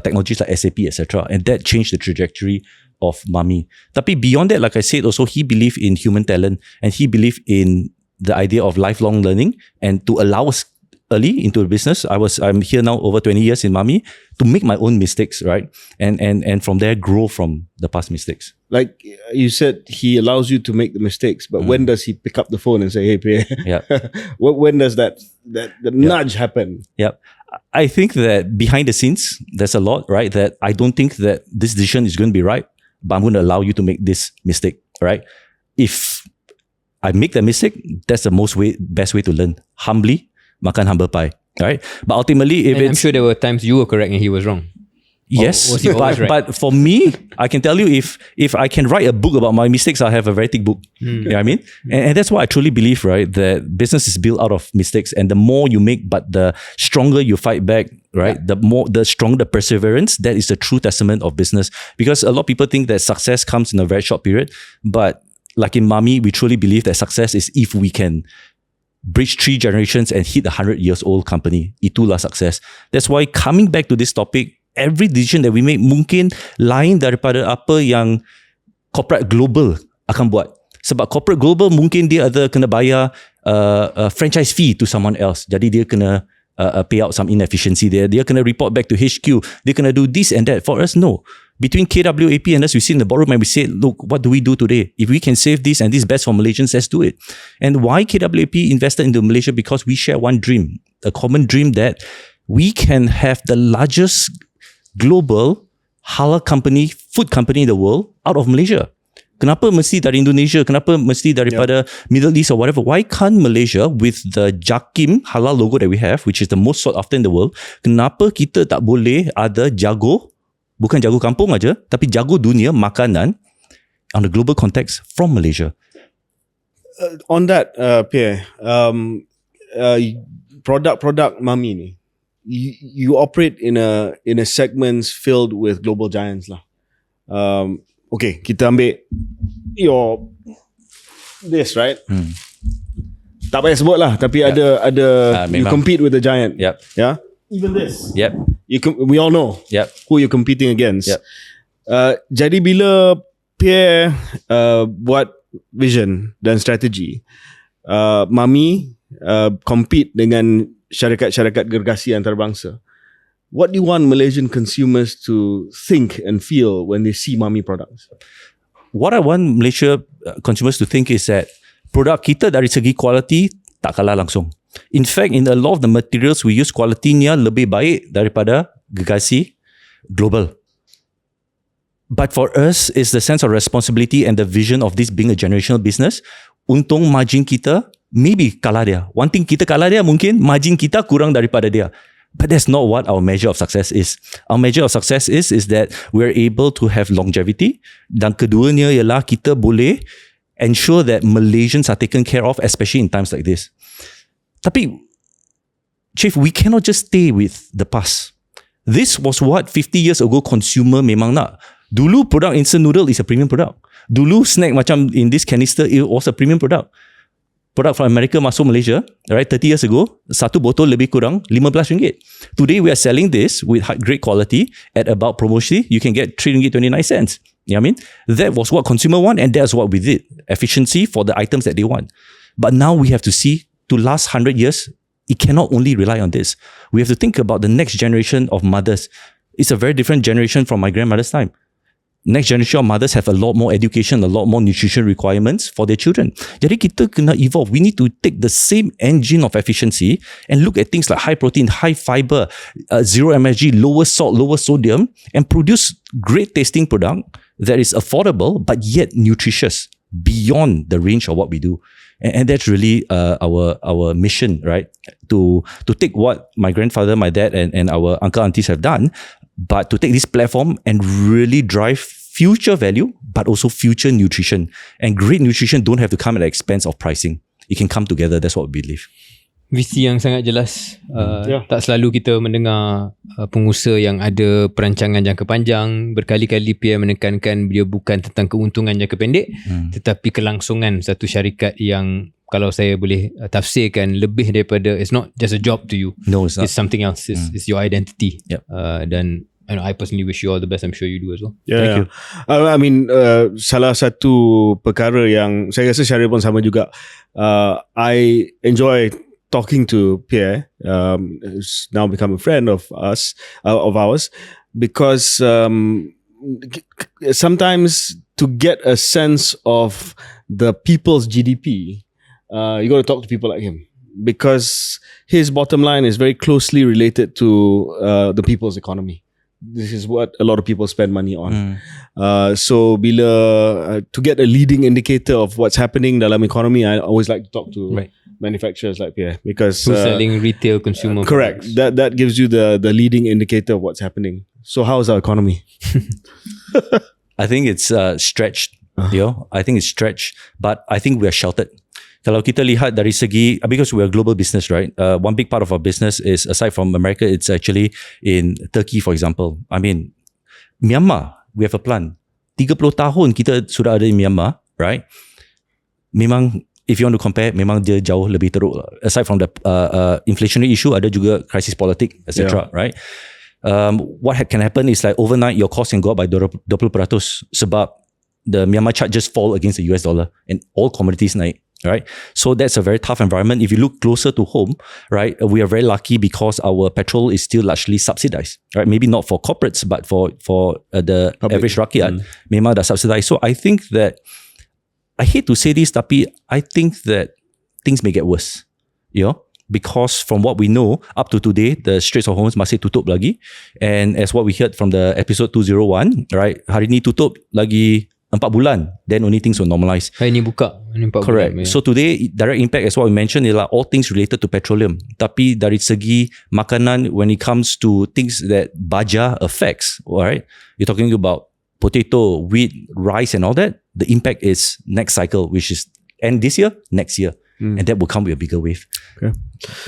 technologies like SAP, etc. And that changed the trajectory of Mami. Tapi beyond that, like I said, also he believed in human talent and he believed in the idea of lifelong learning and to allow us early into the business. I'm here now over 20 years in Mami to make my own mistakes, right? And from there grow from the past mistakes. Like you said, he allows you to make the mistakes, but when does he pick up the phone and say, "Hey, Pierre"? Yeah. When does that nudge happen? Yeah. I think that behind the scenes, there's a lot, right? That I don't think that this decision is going to be right, but I'm going to allow you to make this mistake, right? If I make that mistake, that's the best way to learn. Humbly, makan humble pie, right? But ultimately, I'm sure there were times you were correct and he was wrong. Yes, was he always right? But for me, I can tell you if I can write a book about my mistakes, I'll have a very thick book. You know what I mean? And that's why I truly believe, right, that business is built out of mistakes, and the more you make, but the stronger you fight back, right? The stronger the perseverance. That is the true testament of business. Because a lot of people think that success comes in a very short period, but like in Mami, we truly believe that success is if we can bridge 3 generations and hit a 100 years old company. Itulah success. That's why coming back to this topic, every decision that we make mungkin lain daripada apa yang corporate global akan buat. Sebab corporate global mungkin dia ada kena bayar franchise fee to someone else. Jadi dia kena pay out some inefficiency there. Dia kena report back to HQ. Dia kena do this and that. For us, no. Between KWAP and us, we sit in the boardroom and we say, look, what do we do today? If we can save this and this best for Malaysians, let's do it. And why KWAP invested into Malaysia? Because we share one dream, a common dream that we can have the largest global halal company, food company in the world out of Malaysia. Kenapa mesti dari Indonesia? Kenapa mesti daripada Middle East or whatever? Why can't Malaysia, with the JAKIM halal logo that we have, which is the most sought after in the world, kenapa kita tak boleh ada jago, bukan jago kampung aja, tapi jago dunia makanan on the global context from Malaysia? On that, Pierre, product Mami ni, you operate in a segments filled with global giants lah. Okay, kita ambil this, right? Tak payah sebut lah, tapi ada you compete with the giant. Yep. Yeah. Even this. Yep. We all know. Yep. Who you're competing against. Yep. Jadi bila Pierre buat vision dan strategi, Mami compete dengan syarikat-syarikat gergasi antarabangsa. What do you want Malaysian consumers to think and feel when they see Mami products? What I want Malaysia consumers to think is that produk kita dari segi quality tak kalah langsung. In fact, in a lot of the materials we use, quality-nya lebih baik daripada gergasi global. But for us, it's the sense of responsibility and the vision of this being a generational business. Untung margin kita maybe kalah dia. One thing kita kalah dia, mungkin margin kita kurang daripada dia. But that's not what our measure of success is. Our measure of success is that we're able to have longevity. Dan keduanya ialah kita boleh ensure that Malaysians are taken care of, especially in times like this. Tapi, Chief, we cannot just stay with the past. This was what 50 years ago consumer memang nak. Dulu produk instant noodle is a premium product. Dulu snack macam in this canister, it was a premium product. Product from America masuk Malaysia, right? 30 years ago, satu botol lebih kurang RM15. Today, we are selling this with great quality at about promotion. You can get RM3.29. You know what I mean? That was what consumer want, and that's what we did. Efficiency for the items that they want. But now we have to see, to last 100 years, it cannot only rely on this. We have to think about the next generation of mothers. It's a very different generation from my grandmother's time. next generation of mothers have a lot more education, a lot more nutrition requirements for their children. Jadi kita kena evolve. We need to take the same engine of efficiency and look at things like high protein, high fiber, zero MSG, lower salt, lower sodium, and produce great tasting product that is affordable but yet nutritious beyond the range of what we do. And that's really our mission, right? To take what my grandfather, my dad, and our uncle aunties have done, but to take this platform and really drive future value, but also future nutrition. And great nutrition don't have to come at the expense of pricing. It can come together. That's what we believe. Visi yang sangat jelas. Tak selalu kita mendengar pengusaha yang ada perancangan jangka panjang. Berkali-kali Pierre menekankan dia bukan tentang keuntungan jangka pendek, tetapi kelangsungan satu syarikat yang kalau saya boleh tafsirkan lebih daripada, it's not just a job to you. No, it's not. It's something else. It's your identity. Yep. Dan I personally wish you all the best. I'm sure you do as well. Thank you. I mean, salah satu perkara yang saya rasa Syaril pun sama juga. I enjoy talking to Pierre, who's now become a friend of ours, because sometimes to get a sense of the people's GDP, you got to talk to people like him, because his bottom line is very closely related to the people's economy. This is what a lot of people spend money on. So bila to get a leading indicator of what's happening dalam economy, I always like to talk to manufacturers like Pierre, because who's selling retail consumer correct products. That gives you the leading indicator of what's happening. So how's our economy? I think it's stretched. I think it's stretched, but I think we are sheltered. Kalau kita lihat dari segi, because we are a global business, right? One big part of our business is, aside from America, it's actually in Turkey, for example. I mean, Myanmar, we have a plant. 30 tahun kita sudah ada di Myanmar, right? Memang, if you want to compare, memang dia jauh lebih teruk. Aside from the inflationary issue, ada juga crisis politik, etc. Right? What can happen is like overnight your cost can go up by 20% sebab the Myanmar chart just fall against the US dollar and all commodities naik. Right, so that's a very tough environment. If you look closer to home, right, we are very lucky because our petrol is still largely subsidized. Right, maybe not for corporates, but for the public, average rakyat, memang dah subsidized. So I think that, I hate to say this, tapi I think that things may get worse. Because from what we know up to today, the Straits of Hormuz masih tutup lagi, and as what we heard from the episode 201, right, hari ni tutup lagi 4 bulan, then only things will normalize. Hari ni buka, 4 correct. bulan. So today, direct impact, as what we mentioned, is like all things related to petroleum. Tapi dari segi makanan, when it comes to things that baja affects, right? You're talking about potato, wheat, rice and all that. The impact is next cycle, which is end this year, next year. And that will come with a bigger wave. Okay.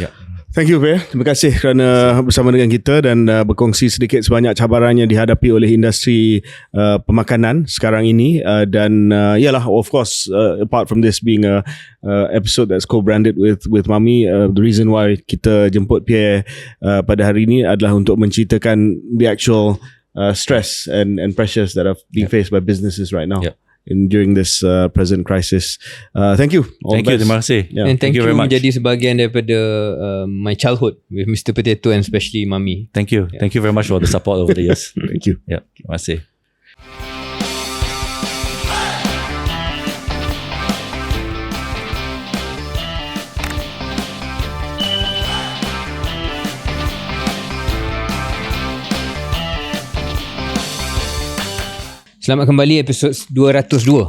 Yeah. Thank you, Pierre. Terima kasih kerana bersama dengan kita dan berkongsi sedikit sebanyak cabaran yang dihadapi oleh industri pemakanan sekarang ini. Dan yalah, of course, apart from this being a episode that's co-branded with Mami, the reason why kita jemput Pierre pada hari ini adalah untuk menceritakan the actual stress and pressures that are being faced by businesses right now. During this present crisis. Thank you. Thank you. Terima kasih. And thank you very much. menjadi sebahagian daripada my childhood with Mr. Potato and especially Mami. Thank you. Thank you very much for the support over the years. Thank you. Yeah. Terima kasih. Selamat kembali episod 202.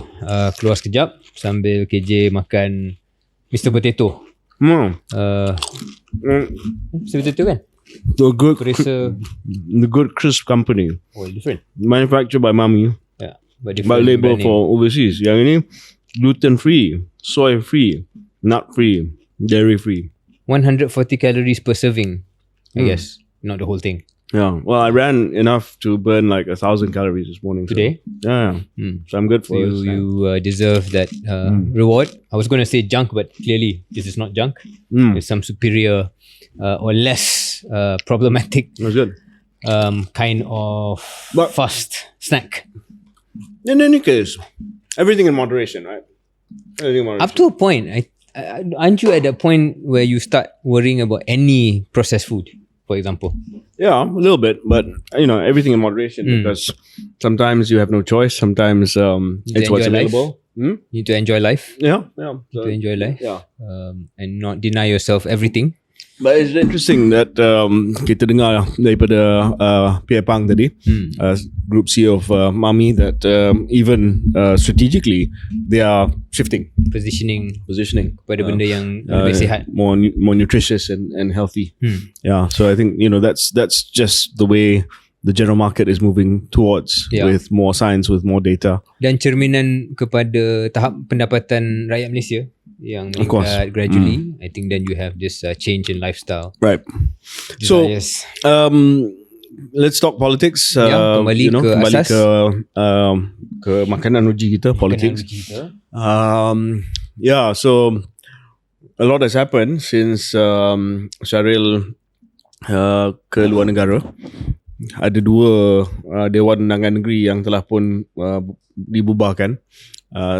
Keluar sekejap sambil KJ makan Mr. Potato. Mr. Potato kan? The Good Crisp Company. Oh, different. Manufactured by Mami. Yeah, but different. But label for overseas. Yang ini gluten free, soy free, nut free, dairy free. 140 calories per serving. I guess. Not the whole thing. Yeah, well, I ran enough to burn like 1,000 calories this morning. Today? So, yeah. So I'm good for it. You deserve that reward. I was going to say junk, but clearly this is not junk. It's some superior or less problematic That's good. Kind of fast snack. In any case, everything in moderation, right? Everything in moderation. Up to a point. Aren't you at that point where you start worrying about any processed food? for example. Yeah, a little bit, but everything in moderation because sometimes you have no choice. Sometimes it's what's enjoy life. available. You need to enjoy life. Yeah. To enjoy life. Yeah. And not deny yourself everything. But it's interesting that kita dengar daripada Pierre Pang tadi, Group CEO of Mami, that even strategically they are shifting, Positioning uh, pada benda yang lebih sihat. more nutritious and healthy. Yeah, so I think that's just the way the general market is moving towards, with more science, with more data. Dan cerminan kepada tahap pendapatan rakyat Malaysia yang Of course. meningkat gradually. I think then you have this change in lifestyle. Right. So Desires. let's talk politics. Kembali ke asas. ke makanan uji kita, politics. Kita. Yeah, so a lot has happened since Syaril ke luar negara. Ada 2 Dewan Undangan Negeri yang telah pun dibubarkan.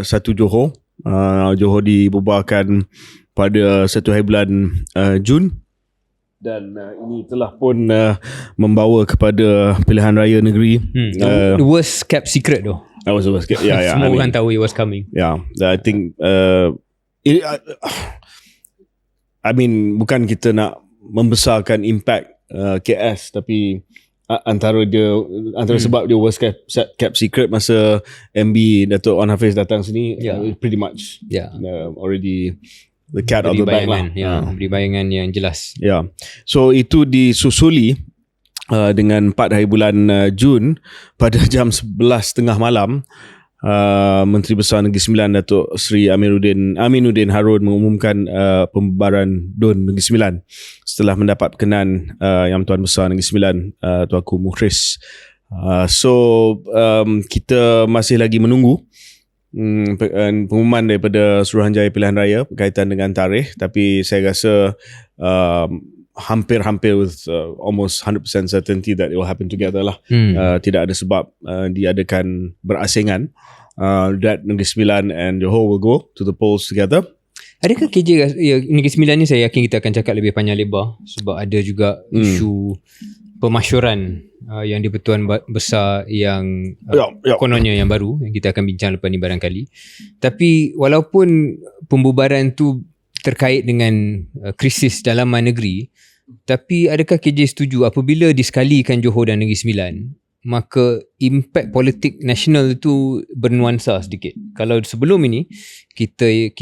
Satu Johor. Johor dibubarkan pada 1 hari bulan Jun. Dan ini telah pun membawa kepada pilihan raya negeri. The worst kept secret though. That was the worst. Yeah. Semua orang tahu it was coming. Yeah, I think I mean, bukan kita nak membesarkan impact KS, tapi antara sebab dia worst kept secret masa MB Datuk Wan Hafiz datang sini, pretty much already the cat out of the bag lah. Beri bayangan yang jelas. So itu disusuli dengan 4 hari bulan Jun pada jam 11.30 malam. Menteri Besar Negeri Sembilan Datuk Seri Aminuddin Harun mengumumkan pembubaran DUN Negeri Sembilan setelah mendapat berkenan Yang Tuan Besar Negeri Sembilan Tuanku Mukhris. So kita masih lagi menunggu pengumuman daripada Suruhanjaya Pilihan Raya berkaitan dengan tarikh, tapi saya rasa hampir with almost 100% certainty that it will happen together lah. Tidak ada sebab diadakan berasingan. That Negeri Sembilan and Johor will go to the polls together. Adakah KJ Negeri Sembilan ni saya yakin kita akan cakap lebih panjang lebar sebab ada juga isu pemasyuran yang di-Pertuan Besar yang kononnya yang baru yang kita akan bincang lepas ni barangkali. Tapi walaupun pembubaran tu terkait dengan krisis dalaman negeri, tapi adakah KJ setuju apabila disekalikan Johor dan Negeri Sembilan, maka impact politik nasional itu bernuansa sedikit. Kalau sebelum ini kita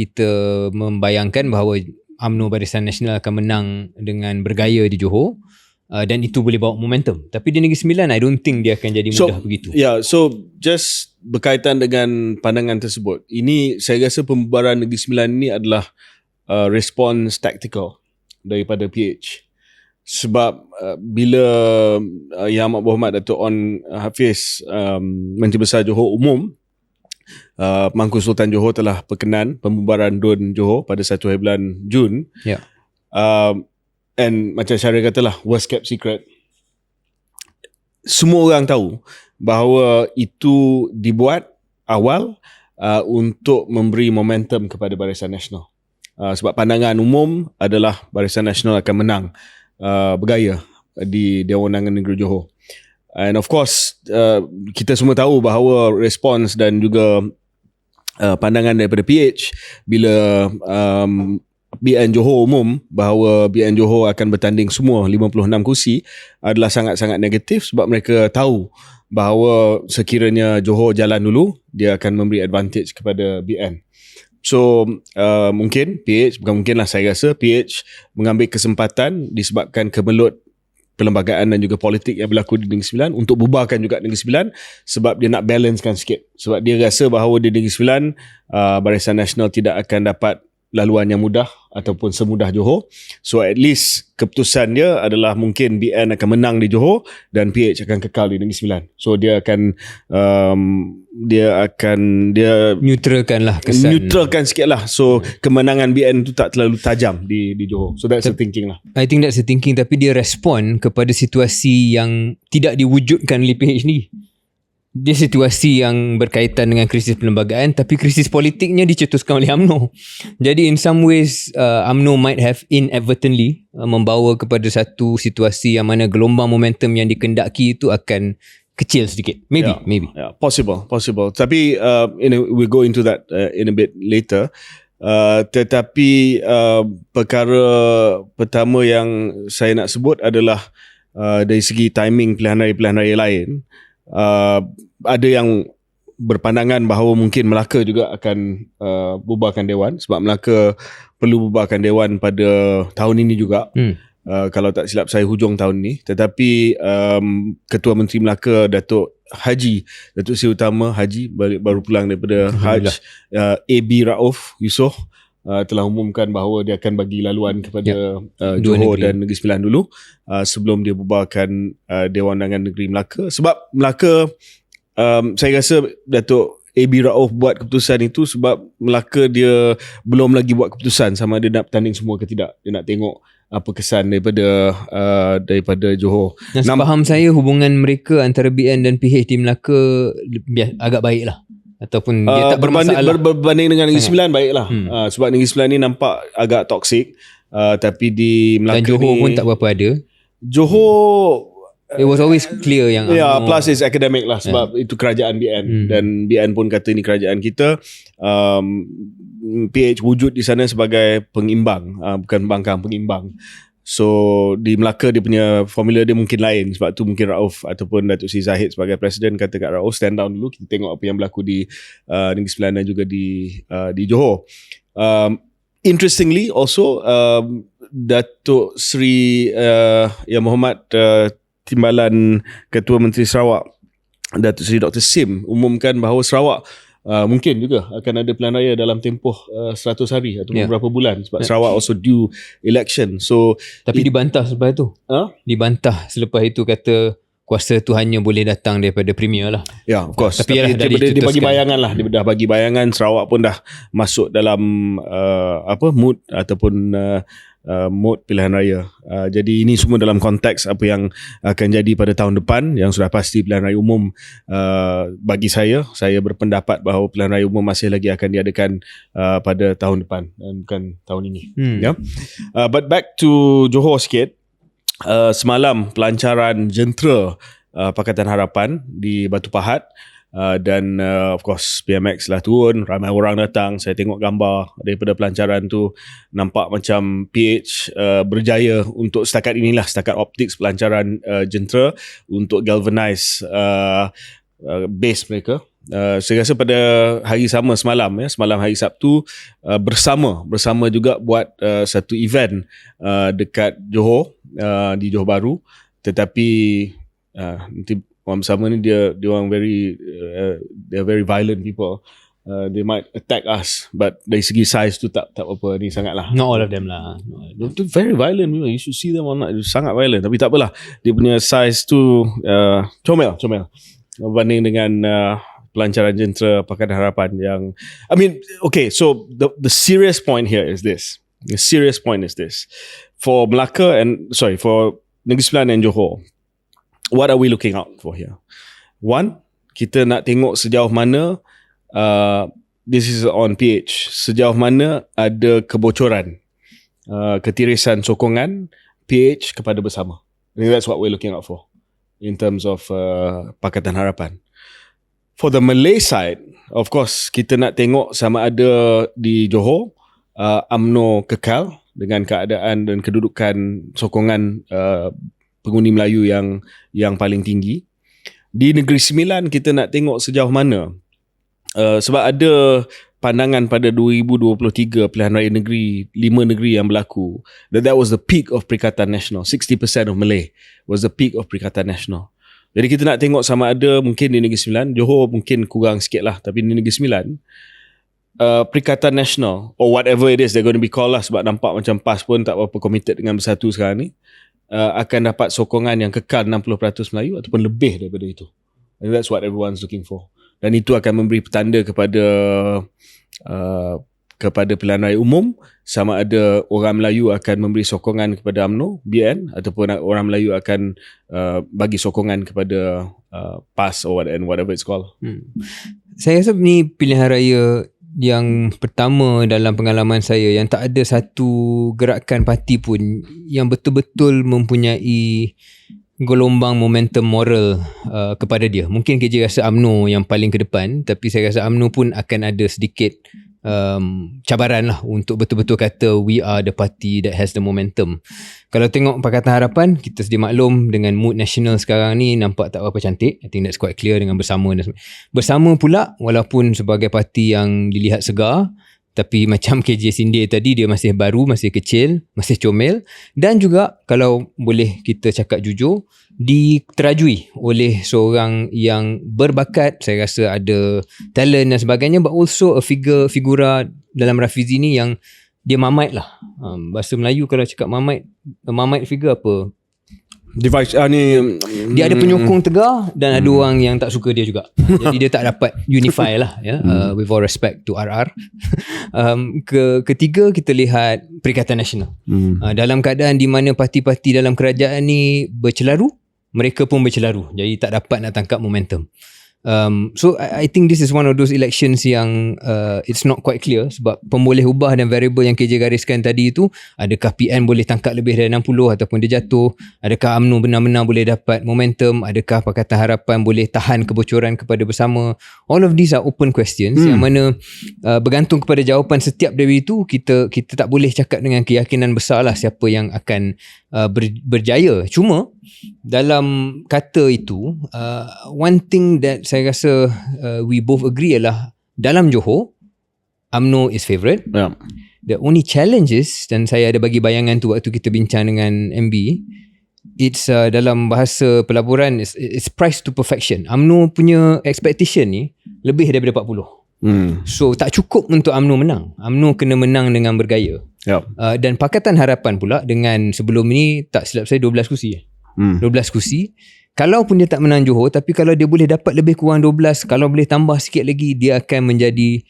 membayangkan bahawa UMNO Barisan Nasional akan menang dengan bergaya di Johor, dan itu boleh bawa momentum. Tapi di Negeri Sembilan I don't think dia akan jadi mudah begitu. So just berkaitan dengan pandangan tersebut, ini saya rasa pembubaran Negeri Sembilan ini adalah response tactical daripada PH. Sebab bila Yang Amat Berhormat Datuk Wan Hafiz, Menteri Besar Johor Umum, Mangku Sultan Johor telah berkenan pembubaran DUN Johor pada 1 hari bulan Jun. And macam Syaril katalah, worst kept secret. Semua orang tahu bahawa itu dibuat awal untuk memberi momentum kepada Barisan Nasional. Sebab pandangan umum adalah Barisan Nasional akan menang bergaya di Dewan Undangan Negeri Johor. And of course kita semua tahu bahawa respons dan juga pandangan daripada PH bila BN Johor umum bahawa BN Johor akan bertanding semua 56 kursi adalah sangat-sangat negatif, sebab mereka tahu bahawa sekiranya Johor jalan dulu, dia akan memberi advantage kepada BN. So mungkin PH, bukan mungkin lah, saya rasa PH mengambil kesempatan disebabkan kemelut perlembagaan dan juga politik yang berlaku di Negeri Sembilan untuk bubarkan juga Negeri Sembilan, sebab dia nak balancekan sikit. Sebab dia rasa bahawa di Negeri Sembilan Barisan Nasional tidak akan dapat laluan yang mudah ataupun semudah Johor. So at least keputusan dia adalah mungkin BN akan menang di Johor dan PH akan kekal di Negeri Sembilan. So dia akan neutralkan lah kesan. Neutralkan sikit lah. So kemenangan BN tu tak terlalu tajam di Johor. So that's the thinking lah. I think that's the thinking, tapi dia respon kepada situasi yang tidak diwujudkan oleh PH ni. dia situasi yang berkaitan dengan krisis perlembagaan, tapi krisis politiknya dicetuskan oleh UMNO. Jadi in some ways UMNO might have inadvertently membawa kepada satu situasi yang mana gelombang momentum yang dikendaki itu akan kecil sedikit. Maybe. Possible. Tapi we'll go into that in a bit later. Tetapi perkara pertama yang saya nak sebut adalah dari segi timing pilihan raya lain. Ada yang berpandangan bahawa mungkin Melaka juga akan bubarkan Dewan, sebab Melaka perlu bubarkan Dewan pada tahun ini juga. Kalau tak silap saya hujung tahun ni. Tetapi Ketua Menteri Melaka Datuk Seri Utama Haji baru pulang daripada Haj, AB Rauf Yusof telah umumkan bahawa dia akan bagi laluan kepada Johor dan Negeri Sembilan dulu sebelum dia bubarkan Dewan Undangan Negeri Melaka. Sebab Melaka, saya rasa Datuk AB Rauf buat keputusan itu sebab Melaka dia belum lagi buat keputusan sama ada nak bertanding semua ke tidak. Dia nak tengok apa kesan daripada Johor. Dan sepaham saya hubungan mereka antara BN dan PH di Melaka agak baik lah. Ataupun dia tak bermasalah. Berbanding dengan Negeri Sembilan baiklah. Sebab Negeri Sembilan ni nampak agak toksik. Tapi di Melaka dan Johor ni pun tak berapa ada. Johor it was always clear yang plus is academic lah sebab itu kerajaan BN dan BN pun kata ni kerajaan kita. PH wujud di sana sebagai pengimbang, bukan pembangkang, pengimbang. So di Melaka dia punya formula dia mungkin lain, sebab tu mungkin Rauf ataupun Datuk Seri Zahid sebagai presiden kata kat Rauf stand down dulu, kita tengok apa yang berlaku di Negeri Sembilan dan juga di Johor. Interestingly also Datuk Seri Yang Berhormat Timbalan Ketua Menteri Sarawak Datuk Seri Dr. Sim umumkan bahawa Sarawak mungkin juga akan ada pilihan raya dalam tempoh 100 hari atau beberapa bulan sebab Sarawak also due election. So tapi dibantah selepas itu. Dibantah selepas itu, kata kuasa tu hanya boleh datang daripada Premier lah. Yeah, of course. Tapi dia bagi bayangan lah. Dia dah bagi bayangan Sarawak pun dah masuk dalam mood ataupun mode pilihan raya. Jadi ini semua dalam konteks apa yang akan jadi pada tahun depan, yang sudah pasti pilihan raya umum. Bagi saya berpendapat bahawa pilihan raya umum masih lagi akan diadakan pada tahun depan dan bukan tahun ini. But back to Johor sikit. Semalam pelancaran jentera Pakatan Harapan di Batu Pahat. Dan of course PMX lah turun, ramai orang datang. Saya tengok gambar daripada pelancaran tu, nampak macam PH berjaya untuk setakat optik pelancaran jentera untuk galvanize base mereka. Saya rasa pada hari sama semalam hari Sabtu, bersama juga buat satu event dekat Johor, di Johor Bahru. Tetapi nanti orang bersama ni dia orang they're very violent people. They might attack us, but dari segi size tu tak apa ni sangat lah. Not all of them lah. They're very violent. You should see them online. Sangat violent. Tapi tak apalah. Dia punya size tu comel berbanding dengan pelancaran jentera Pakatan Harapan yang, I mean, okay, so the serious point here is this. The serious point is this. For Melaka for Negeri Sembilan and Johor, what are we looking out for here? One, kita nak tengok sejauh mana this is on PH, sejauh mana ada kebocoran, ketirisan sokongan PH kepada bersama. I think that's what we're looking out for in terms of Pakatan Harapan. For the Malay side, of course, kita nak tengok sama ada di Johor UMNO kekal dengan keadaan dan kedudukan sokongan pengundi Melayu yang paling tinggi. Di Negeri Sembilan kita nak tengok sejauh mana, sebab ada pandangan pada 2023 pilihan raya negeri, 5 negeri yang berlaku, that was the peak of Perikatan Nasional. 60% of Malay was the peak of Perikatan Nasional. Jadi kita nak tengok sama ada mungkin di Negeri Sembilan, Johor mungkin kurang sikit lah, tapi di Negeri Sembilan Perikatan Nasional or whatever it is they're going to be called lah, sebab nampak macam PAS pun tak berapa committed dengan Bersatu sekarang ni, akan dapat sokongan yang kekal 60% Melayu ataupun lebih daripada itu. And that's what everyone's looking for. Dan itu akan memberi petanda kepada kepada pilihan raya umum, sama ada orang Melayu akan memberi sokongan kepada UMNO, BN, ataupun orang Melayu akan bagi sokongan kepada PAS or whatever it's called. Saya rasa ni pilihan raya yang pertama dalam pengalaman saya yang tak ada satu gerakan parti pun yang betul-betul mempunyai gelombang momentum moral kepada dia. Mungkin KJ rasa UMNO yang paling ke depan, tapi saya rasa UMNO pun akan ada sedikit cabaran lah untuk betul-betul kata we are the party that has the momentum. Kalau tengok Pakatan Harapan, kita sedia maklum dengan mood nasional sekarang ni nampak tak berapa cantik. I think that's quite clear dengan Bersama. Bersama pula, walaupun sebagai parti yang dilihat segar, tapi macam KJ sindir tadi, dia masih baru, masih kecil, masih comel, dan juga kalau boleh kita cakap jujur, diterajui oleh seorang yang berbakat, saya rasa ada talent dan sebagainya, but also a figura dalam Rafizi ni yang dia mamait lah. Bahasa Melayu kalau cakap mamait figure apa? Device Dia ada penyokong tegar dan ada orang yang tak suka dia juga. Jadi dia tak dapat unify lah ya. With all respect to RR. Ketiga, kita lihat Perikatan Nasional. Dalam keadaan di mana parti-parti dalam kerajaan ni bercelaru, mereka pun bercelaru. Jadi tak dapat nak tangkap momentum. So I think this is one of those elections yang it's not quite clear, sebab pemboleh ubah dan variable yang KJ gariskan tadi itu, adakah PN boleh tangkap lebih dari 60 ataupun dia jatuh, adakah UMNO benar-benar boleh dapat momentum, adakah Pakatan Harapan boleh tahan kebocoran kepada Bersama. All of these are open questions yang mana bergantung kepada jawapan setiap dari itu. Kita tak boleh cakap dengan keyakinan besar lah siapa yang akan berjaya. Cuma dalam kata itu, one thing that saya rasa we both agree ialah dalam Johor, UMNO is favourite. The only challenge is, dan saya ada bagi bayangan tu waktu kita bincang dengan MB, it's dalam bahasa pelaburan, it's price to perfection. UMNO punya expectation ni lebih daripada 40. So tak cukup untuk UMNO menang. UMNO kena menang dengan bergaya. Dan Pakatan Harapan pula dengan sebelum ni, tak silap saya 12 kursi. 12 kursi. Kalau pun dia tak menang Johor, tapi kalau dia boleh dapat lebih kurang 12, kalau boleh tambah sikit lagi, dia akan menjadi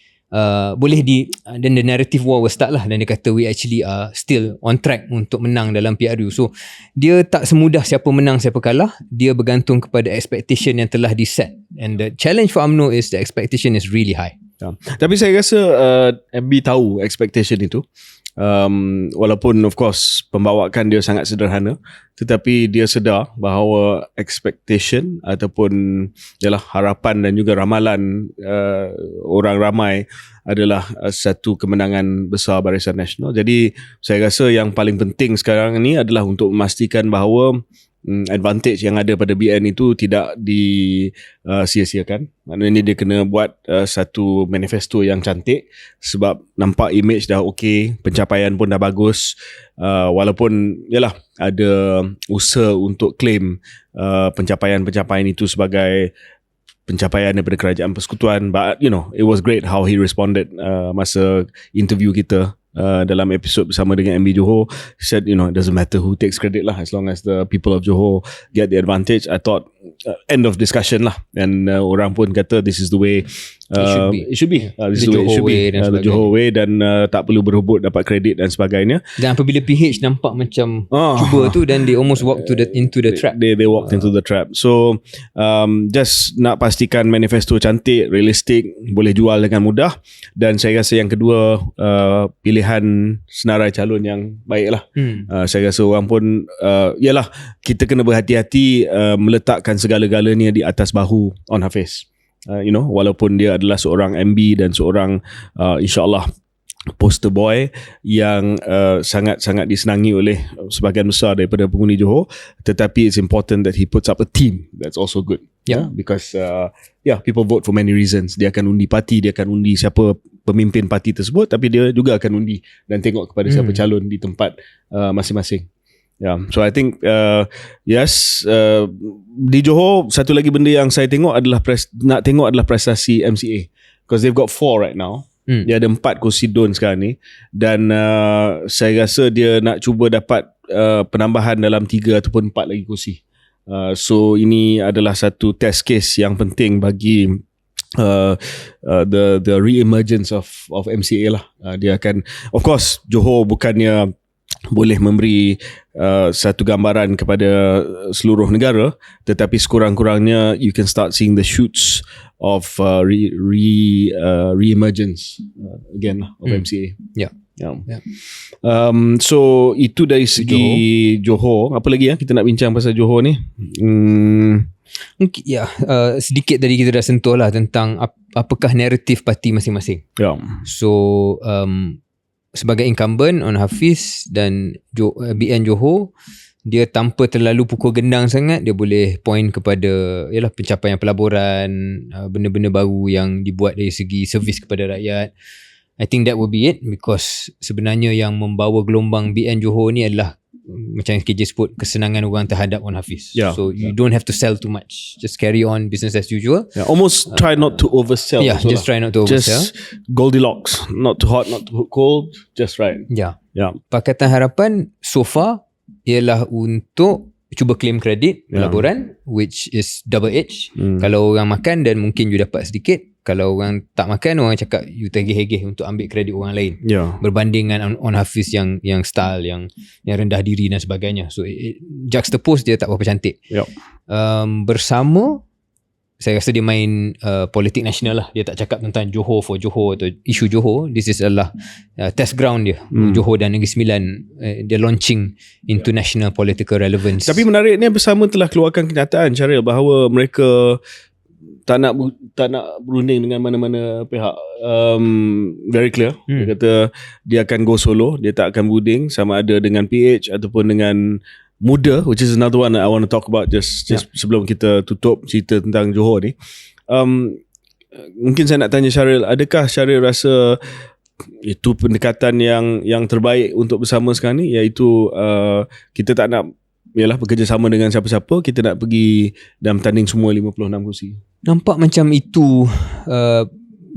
then the narrative war will start lah, dan dia kata we actually are still on track untuk menang dalam PRU. So dia tak semudah siapa menang siapa kalah, dia bergantung kepada expectation yang telah diset, and the challenge for UMNO is the expectation is really high. Tapi saya rasa MB tahu expectation itu. Walaupun of course pembawakan dia sangat sederhana, tetapi dia sedar bahawa expectation ataupun ialah harapan dan juga ramalan orang ramai adalah satu kemenangan besar Barisan Nasional. Jadi saya rasa yang paling penting sekarang ni adalah untuk memastikan bahawa advantage yang ada pada BN itu tidak disia-siakan. Maknanya dia kena buat satu manifesto yang cantik, sebab nampak image dah okey, pencapaian pun dah bagus, walaupun yalah ada usaha untuk claim pencapaian-pencapaian itu sebagai pencapaian daripada kerajaan persekutuan, but you know, it was great how he responded masa interview kita dalam episod bersama dengan MB Johor. He said, you know, it doesn't matter who takes credit lah, as long as the people of Johor get the advantage. I thought end of discussion lah, and orang pun kata this is the way it should be. This is the way it should be, the Johor way, dan tak perlu berebut dapat kredit dan sebagainya. Dan apabila PH nampak macam cuba tu, then they almost walk into the trap. They walked into the trap. So just nak pastikan manifesto cantik, realistik, boleh jual dengan mudah. Dan saya rasa yang kedua, pilihan senarai calon yang baik lah. Saya rasa orang pun yalah, kita kena berhati-hati meletakkan segala-galanya di atas bahu On Hafiz. You know, walaupun dia adalah seorang MB dan seorang insyaAllah poster boy yang sangat-sangat disenangi oleh sebahagian besar daripada penghuni Johor, tetapi it's important that he puts up a team that's also good. Because people vote for many reasons. Dia akan undi parti, dia akan undi siapa pemimpin parti tersebut, tapi dia juga akan undi dan tengok kepada siapa calon di tempat masing-masing. So I think yes, di Johor satu lagi benda yang saya tengok adalah nak tengok adalah prestasi MCA, because they've got 4 right now. Dia ada 4 kursi DUN sekarang ni, dan saya rasa dia nak cuba dapat penambahan dalam 3 ataupun 4 lagi kursi. So ini adalah satu test case yang penting bagi the re-emergence of MCA lah. Dia akan, of course, Johor bukannya boleh memberi satu gambaran kepada seluruh negara, tetapi sekurang-kurangnya you can start seeing the shoots of re-emergence again lah, of MCA. Yeah. So itu dari segi Johor. Apa lagi kita nak bincang pasal Johor ni? Mungkin sedikit tadi kita dah sentuh lah tentang apakah naratif parti masing-masing. So sebagai incumbent on Hafiz dan BN Johor, dia tanpa terlalu pukul gendang sangat, dia boleh point kepada pencapaian pelaburan, benda-benda baru yang dibuat dari segi servis kepada rakyat. I think that will be it, because sebenarnya yang membawa gelombang BN Johor ni adalah macam yang KJ sebut, kesenangan orang terhadap Wan Hafiz. So you don't have to sell too much, just carry on business as usual. Almost try not to oversell. Just try not to oversell. Just Goldilocks, not too hot, not too cold, just right. Pakatan Harapan so far ialah untuk cuba claim kredit pelaburan, which is double edge. Kalau orang makan dan mungkin you dapat sedikit, kalau orang tak makan, orang cakap you tergeh-geh untuk ambil kredit orang lain. Berbanding dengan On Hafiz yang style, yang rendah diri dan sebagainya. So juxtapose dia tak berapa cantik. Bersama, saya rasa dia main politik nasional lah. Dia tak cakap tentang Johor for Johor atau isu Johor. This is adalah test ground dia. Johor dan Negeri Sembilan, dia launching into national political relevance. Tapi menariknya Bersama telah keluarkan kenyataan, Syaril, bahawa mereka tak nak berunding dengan mana-mana pihak. Very clear. Dia kata dia akan go solo, dia tak akan berunding sama ada dengan PH ataupun dengan Muda, which is another one that I want to talk about just sebelum kita tutup cerita tentang Johor ni. Mungkin saya nak tanya Syaril, adakah Syaril rasa itu pendekatan yang terbaik untuk Bersama sekarang ni, iaitu kita tak nak bekerjasama dengan siapa-siapa, kita nak pergi dan bertanding semua 56 kursi? Nampak macam itu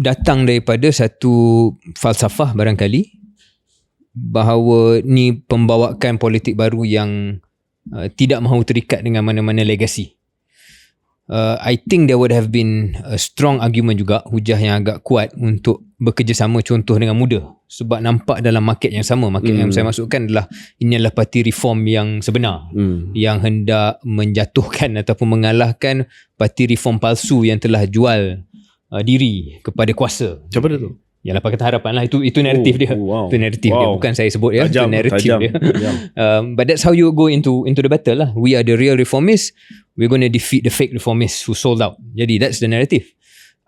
datang daripada satu falsafah barangkali, bahawa ni pembawakan politik baru yang tidak mahu terikat dengan mana-mana legasi. I think there would have been a strong argument juga, hujah yang agak kuat untuk bekerjasama contoh dengan Muda, sebab nampak dalam market yang sama. Market yang saya masukkan adalah, ini adalah parti reform yang sebenar, yang hendak menjatuhkan ataupun mengalahkan parti reform palsu yang telah jual diri kepada kuasa. Siapa dia tu? Yalah, Pakatan Harapan lah. Itu naratif dia. Itu naratif dia, bukan saya sebut ya. Itu naratif dia. But that's how you go into the battle lah. We are the real reformists, we're going to defeat the fake reformists who sold out. Jadi that's the narrative.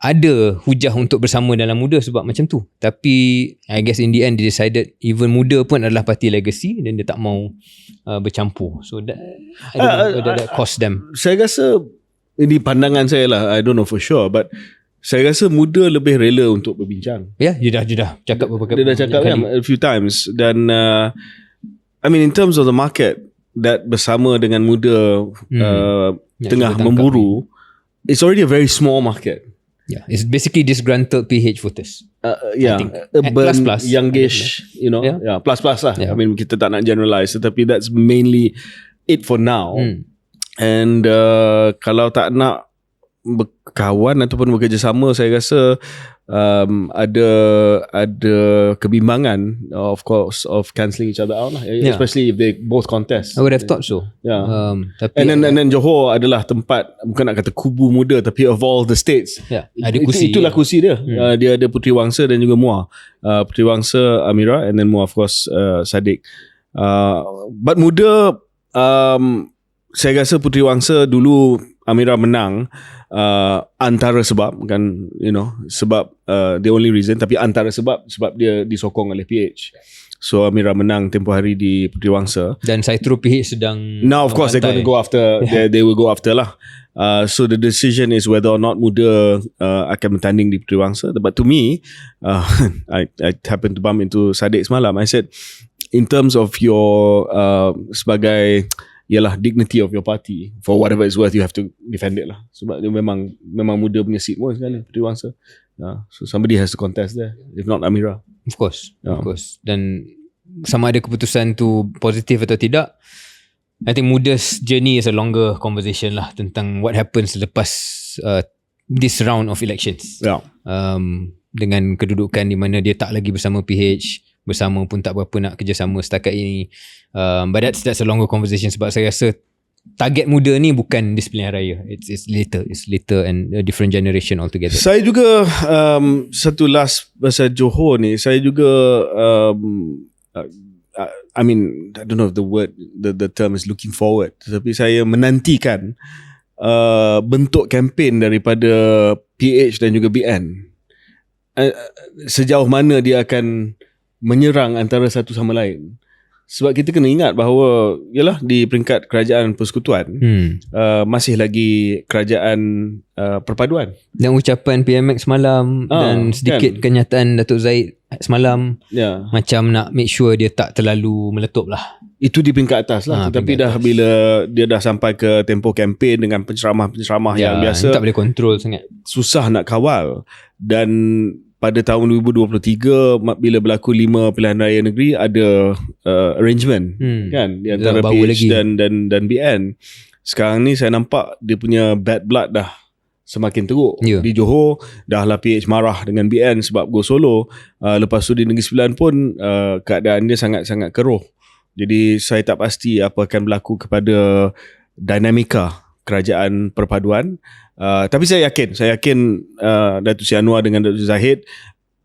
Ada hujah untuk bersama dalam Muda sebab macam tu, tapi I guess in the end they decided even Muda pun adalah parti legacy dan dia tak mau bercampur. So that that cost them. Saya rasa ini pandangan saya lah, I don't know for sure, but saya rasa Muda lebih rela untuk berbincang. Dia dah cakap beberapa kali. Dia dah cakap a few times. Dan I mean in terms of the market, that Bersama dengan Muda tengah memburu, it's already a very small market. It's basically disgruntled PH voters. Urban, plus. youngish, plus lah. I mean kita tak nak generalize, tetapi that's mainly it for now. And kalau tak nak berkawan ataupun bekerjasama, saya rasa ada kebimbangan, of course, of cancelling each other out lah, especially if they both contest. I would have thought so. Tapi and then Johor adalah tempat, bukan nak kata kubu Muda, tapi of all the states, ada kursi. Itulah kursi dia. Dia ada Puteri Wangsa dan juga Muar. Puteri Wangsa, Amira, and then Muar, of course, Sadiq. But Muda, saya rasa Puteri Wangsa dulu Amira menang antara sebab, kan, sebab the only reason, tapi antara sebab dia disokong oleh PH. So Amira menang tempoh hari di Puteri Wangsa, dan Saitro PH sedang now of course they're going to go after they will go after lah. So the decision is whether or not Muda akan bertanding di Puteri Wangsa. But to me, I happened to bump into Sadiq semalam. I said, in terms of your sebagai dignity of your party, for whatever it's worth, you have to defend it lah. Sebab dia memang Muda punya seat pun sekali, Puteri Wangsa. So somebody has to contest there, if not Amira. Of course. Dan sama ada keputusan tu positif atau tidak, I think Muda's journey is a longer conversation lah, tentang what happens selepas this round of elections. Dengan kedudukan di mana dia tak lagi bersama PH, bersama pun tak berapa nak kerjasama setakat ini. But that's a longer conversation, sebab saya rasa target muda ni bukan di pilihan raya. It's later and a different generation altogether. Saya juga satu last pasal Johor ni, saya juga I mean, I don't know if the term is looking forward, tapi saya menantikan bentuk kempen daripada PH dan juga BN. Sejauh mana dia akan menyerang antara satu sama lain. Sebab kita kena ingat bahawa yalah, di peringkat kerajaan persekutuan masih lagi kerajaan perpaduan. Dan ucapan PMX semalam dan sedikit kenyataan Datuk Zahid semalam macam nak make sure dia tak terlalu meletup lah. Itu di peringkat atas lah. Tetapi dah atas. Bila dia dah sampai ke tempoh kempen dengan penceramah-penceramah yang biasa, tak boleh kontrol sangat, susah nak kawal. Dan pada tahun 2023 bila berlaku 5 pilihan raya negeri, ada arrangement kan di antara PH dan BN. Sekarang ni saya nampak dia punya bad blood dah semakin teruk. Di Johor dah lah PH marah dengan BN sebab go solo. Lepas tu di Negeri Sembilan pun keadaan dia sangat-sangat keruh. Jadi saya tak pasti apa akan berlaku kepada dinamika kerajaan perpaduan. Tapi saya yakin Datuk Seri Anwar dengan Datuk Zahid,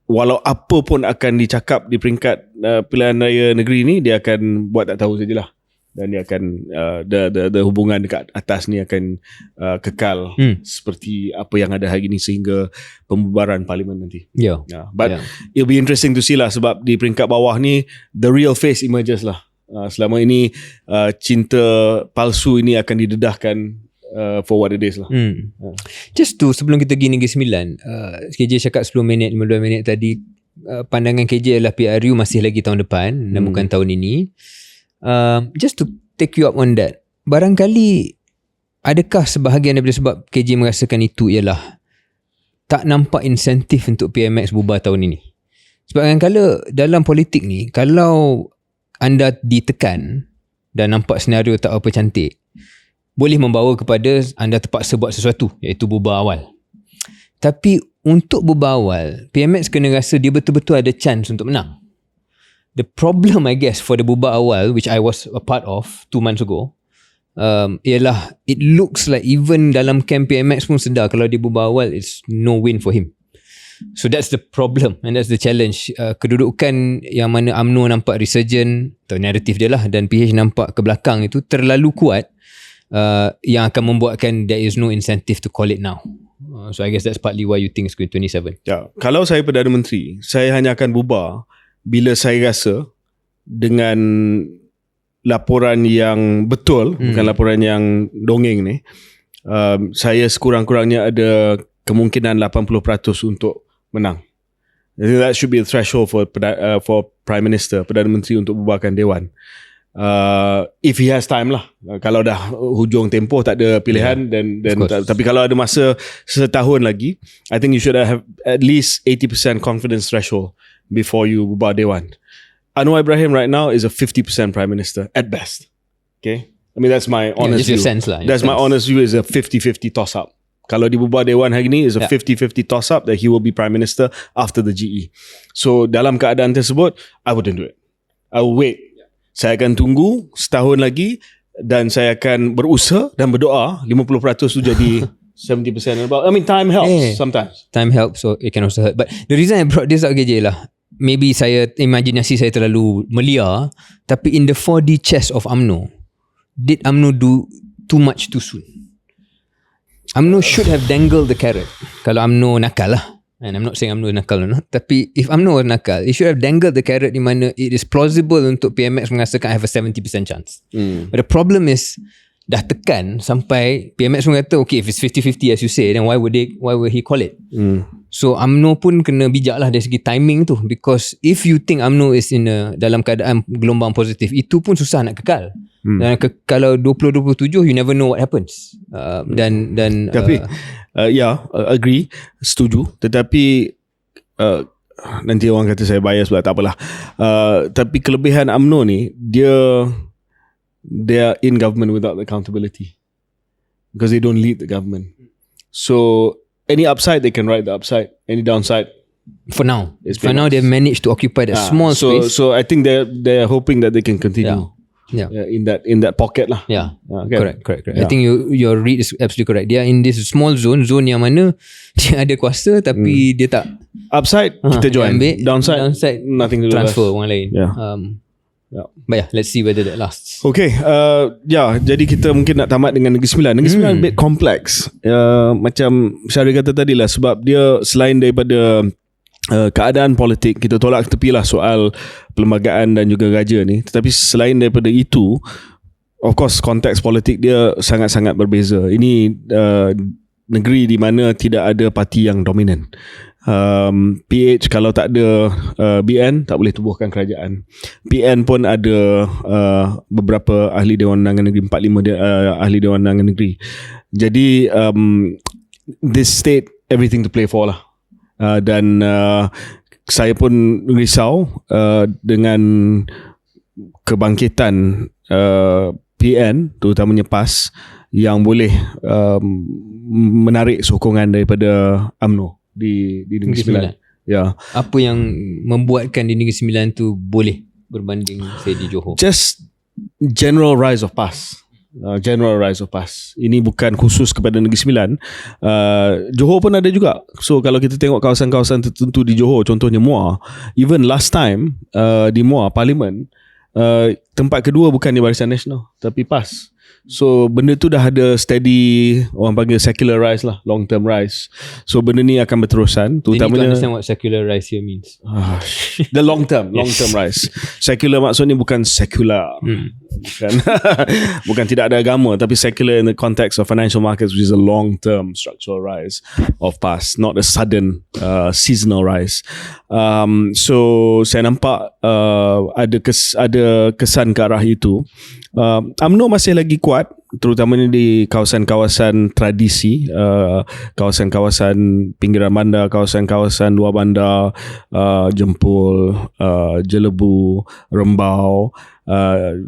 walau apa pun akan dicakap di peringkat pilihan raya negeri ni, dia akan buat tak tahu sajalah. Dan dia akan the hubungan dekat atas ni akan kekal seperti apa yang ada hari ni sehingga pembubaran parlimen nanti. But it'll be interesting to see lah, sebab di peringkat bawah ni the real face emerges lah. Selama ini cinta palsu ini akan didedahkan for what it is lah. Just to, sebelum kita pergi Negeri Sembilan, KJ cakap 10 minit 15 minit tadi, pandangan KJ adalah PRU masih lagi tahun depan dan bukan tahun ini. Just to take you up on that, barangkali adakah sebahagian daripada sebab KJ merasakan itu ialah tak nampak insentif untuk PMX bubar tahun ini? Sebab kadang-kadang dalam politik ni, kalau anda ditekan dan nampak senario tak apa cantik, boleh membawa kepada anda terpaksa buat sesuatu, iaitu bubar awal. Tapi untuk bubar awal, PMX kena rasa dia betul-betul ada chance untuk menang. The problem, I guess, for the bubar awal, which I was a part of 2 months ago, ialah it looks like even dalam camp PMX pun sedar kalau dia bubar awal, it's no win for him. So that's the problem and that's the challenge. Kedudukan yang mana UMNO nampak resurgent atau naratif dia lah, dan PH nampak ke belakang itu terlalu kuat, yang akan membuatkan there is no incentive to call it now. So I guess that's partly why you think it's going 27. Kalau saya Perdana Menteri, saya hanya akan bubar bila saya rasa dengan laporan yang betul, bukan laporan yang dongeng ni, saya sekurang-kurangnya ada kemungkinan 80% untuk menang. That should be a threshold for Prime Minister, Perdana Menteri, untuk bubarkan Dewan. If he has time lah. Kalau dah hujung tempoh tak ada pilihan, dan tapi kalau ada masa setahun lagi, I think you should have at least 80% confidence threshold before you bubar Dewan. Anwar Ibrahim right now is a 50% Prime Minister at best. Okay, I mean that's my honest view. Sense lah, that's my honest view, is a 50-50 toss up. Kalau dibubar Dewan hari ni, is a 50-50 toss up that he will be Prime Minister after the GE. So dalam keadaan tersebut, I wouldn't do it. I will wait. Saya akan tunggu setahun lagi dan saya akan berusaha dan berdoa 50% tu jadi 70% and about. I mean, time helps sometimes. Time helps, so it can also hurt. But the reason I brought this up, KJ, lah, maybe imajinasi saya terlalu melia, tapi in the 4D chess of UMNO, did UMNO do too much too soon? UMNO should have dangled the carrot. Kalau UMNO nakal lah, and I'm not saying UMNO nakal or not, tapi if UMNO was nakal, it should have dangled the carrot di mana it is plausible untuk PMX merasakan I have a 70% chance. But the problem is, dah tekan sampai PMX pun kata, okay, if it's 50-50 as you say, then why would he call it? So UMNO pun kena bijak lah dari segi timing tu, because if you think UMNO is dalam keadaan gelombang positif, itu pun susah nak kekal. Dan kalau 2027, you never know what happens. Tapi agree, setuju. Tetapi nanti orang kata saya bias pula, tak apalah. Tapi kelebihan UMNO ni, they are in government without accountability, because they don't lead the government. So any upside they can ride the upside, any downside. For now. It's For been now nice. they've managed to occupy that small space. So I think they're hoping that they can continue Yeah. in that pocket lah. Yeah. Okay. Correct. Yeah. I think your read is absolutely correct. They are in this small zone yang mana dia ada kuasa tapi dia tak Upside kita join. ambil, Downside nothing to do with us. transfer orang lain. Yeah. But yeah, let's see whether that lasts. Okay, jadi kita mungkin nak tamat dengan Negeri Sembilan. Negeri Sembilan a bit complex. Macam Syahrir kata tadi lah, sebab dia selain daripada keadaan politik, kita tolak tepilah soal perlembagaan dan juga raja ni. Tetapi selain daripada itu, of course konteks politik dia sangat-sangat berbeza. Ini negeri di mana tidak ada parti yang dominan. PH kalau tak ada BN tak boleh tubuhkan kerajaan. PN pun ada beberapa ahli Dewan Undangan Negeri, 4-5 ahli Dewan Undangan Negeri. Jadi this state everything to play for lah. Dan saya pun risau dengan kebangkitan PN, terutamanya PAS, yang boleh menarik sokongan daripada UMNO di Negeri Sembilan. Ya. Apa yang membuatkan di Negeri Sembilan tu boleh berbanding say di Johor? Just general rise of PAS. General rise of PAS. Ini bukan khusus kepada Negeri Sembilan. Johor pun ada juga. So kalau kita tengok kawasan-kawasan tertentu di Johor, contohnya Muar, even last time di Muar Parlimen, tempat kedua bukan di Barisan Nasional tapi PAS. So benda tu dah ada steady, orang panggil secular rise lah, long term rise. So benda ni akan berterusan, They need to terutamanya understand what secular rise here means. the long term rise. Secular maksudnya bukan sekular. Bukan tidak ada agama, tapi secular in the context of financial markets, which is a long term structural rise of PAS, not a sudden seasonal rise. So saya nampak ada kesan ke arah itu. UMNO masih lagi kuat, terutamanya di kawasan-kawasan tradisi, kawasan-kawasan pinggiran bandar, kawasan-kawasan luar bandar, Jempol, Jelebu, Rembau,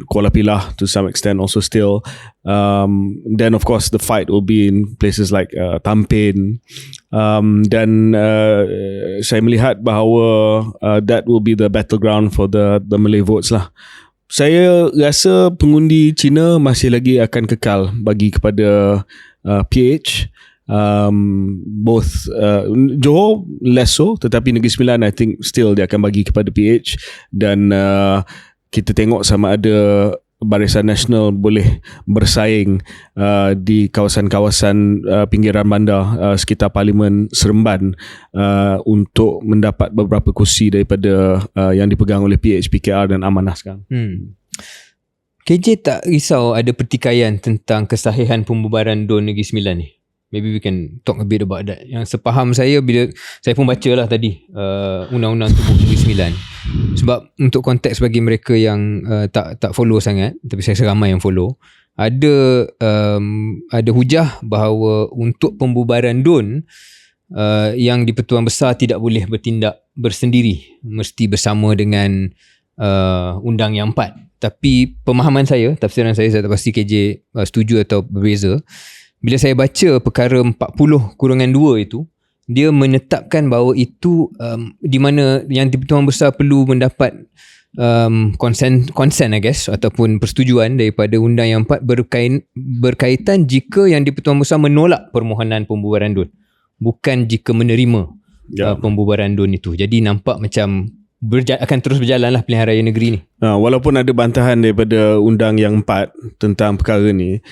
Kuala Pilah to some extent also still. Then of course the fight will be in places like Tampin, dan saya melihat bahawa that will be the battleground for the Malay votes lah. Saya rasa pengundi Cina masih lagi akan kekal bagi kepada PH. Both Johor less so, tetapi Negeri Sembilan I think still dia akan bagi kepada PH. Dan kita tengok sama ada Barisan Nasional boleh bersaing di kawasan-kawasan pinggiran bandar sekitar Parlimen Seremban untuk mendapat beberapa kursi daripada yang dipegang oleh PH, PKR dan Amanah sekarang. KJ tak risau ada pertikaian tentang kesahihan pembubaran DUN Negeri Sembilan ni? Maybe we can talk a bit about that. Yang sepaham saya, bila saya pun baca lah tadi Undang-Undang Tubuh Negeri Sembilan. Sebab untuk konteks bagi mereka yang tak follow sangat, tapi saya rasa ramai yang follow, ada hujah bahawa untuk pembubaran DUN, yang di-Pertuan Besar tidak boleh bertindak bersendiri, mesti bersama dengan Undang yang 4. Tapi pemahaman saya, tafsiran saya tak pasti KJ setuju atau berbeza. Bila saya baca perkara 40/2 itu, dia menetapkan bahawa itu di mana yang di-Pertuan Besar perlu mendapat consent I guess, ataupun persetujuan daripada Undang yang 4 berkaitan jika yang di-Pertuan Besar menolak permohonan pembubaran DUN, bukan jika menerima pembubaran DUN itu. Jadi nampak macam akan terus berjalan lah pilihan raya negeri ni. Walaupun ada bantahan daripada Undang yang 4 tentang perkara ni,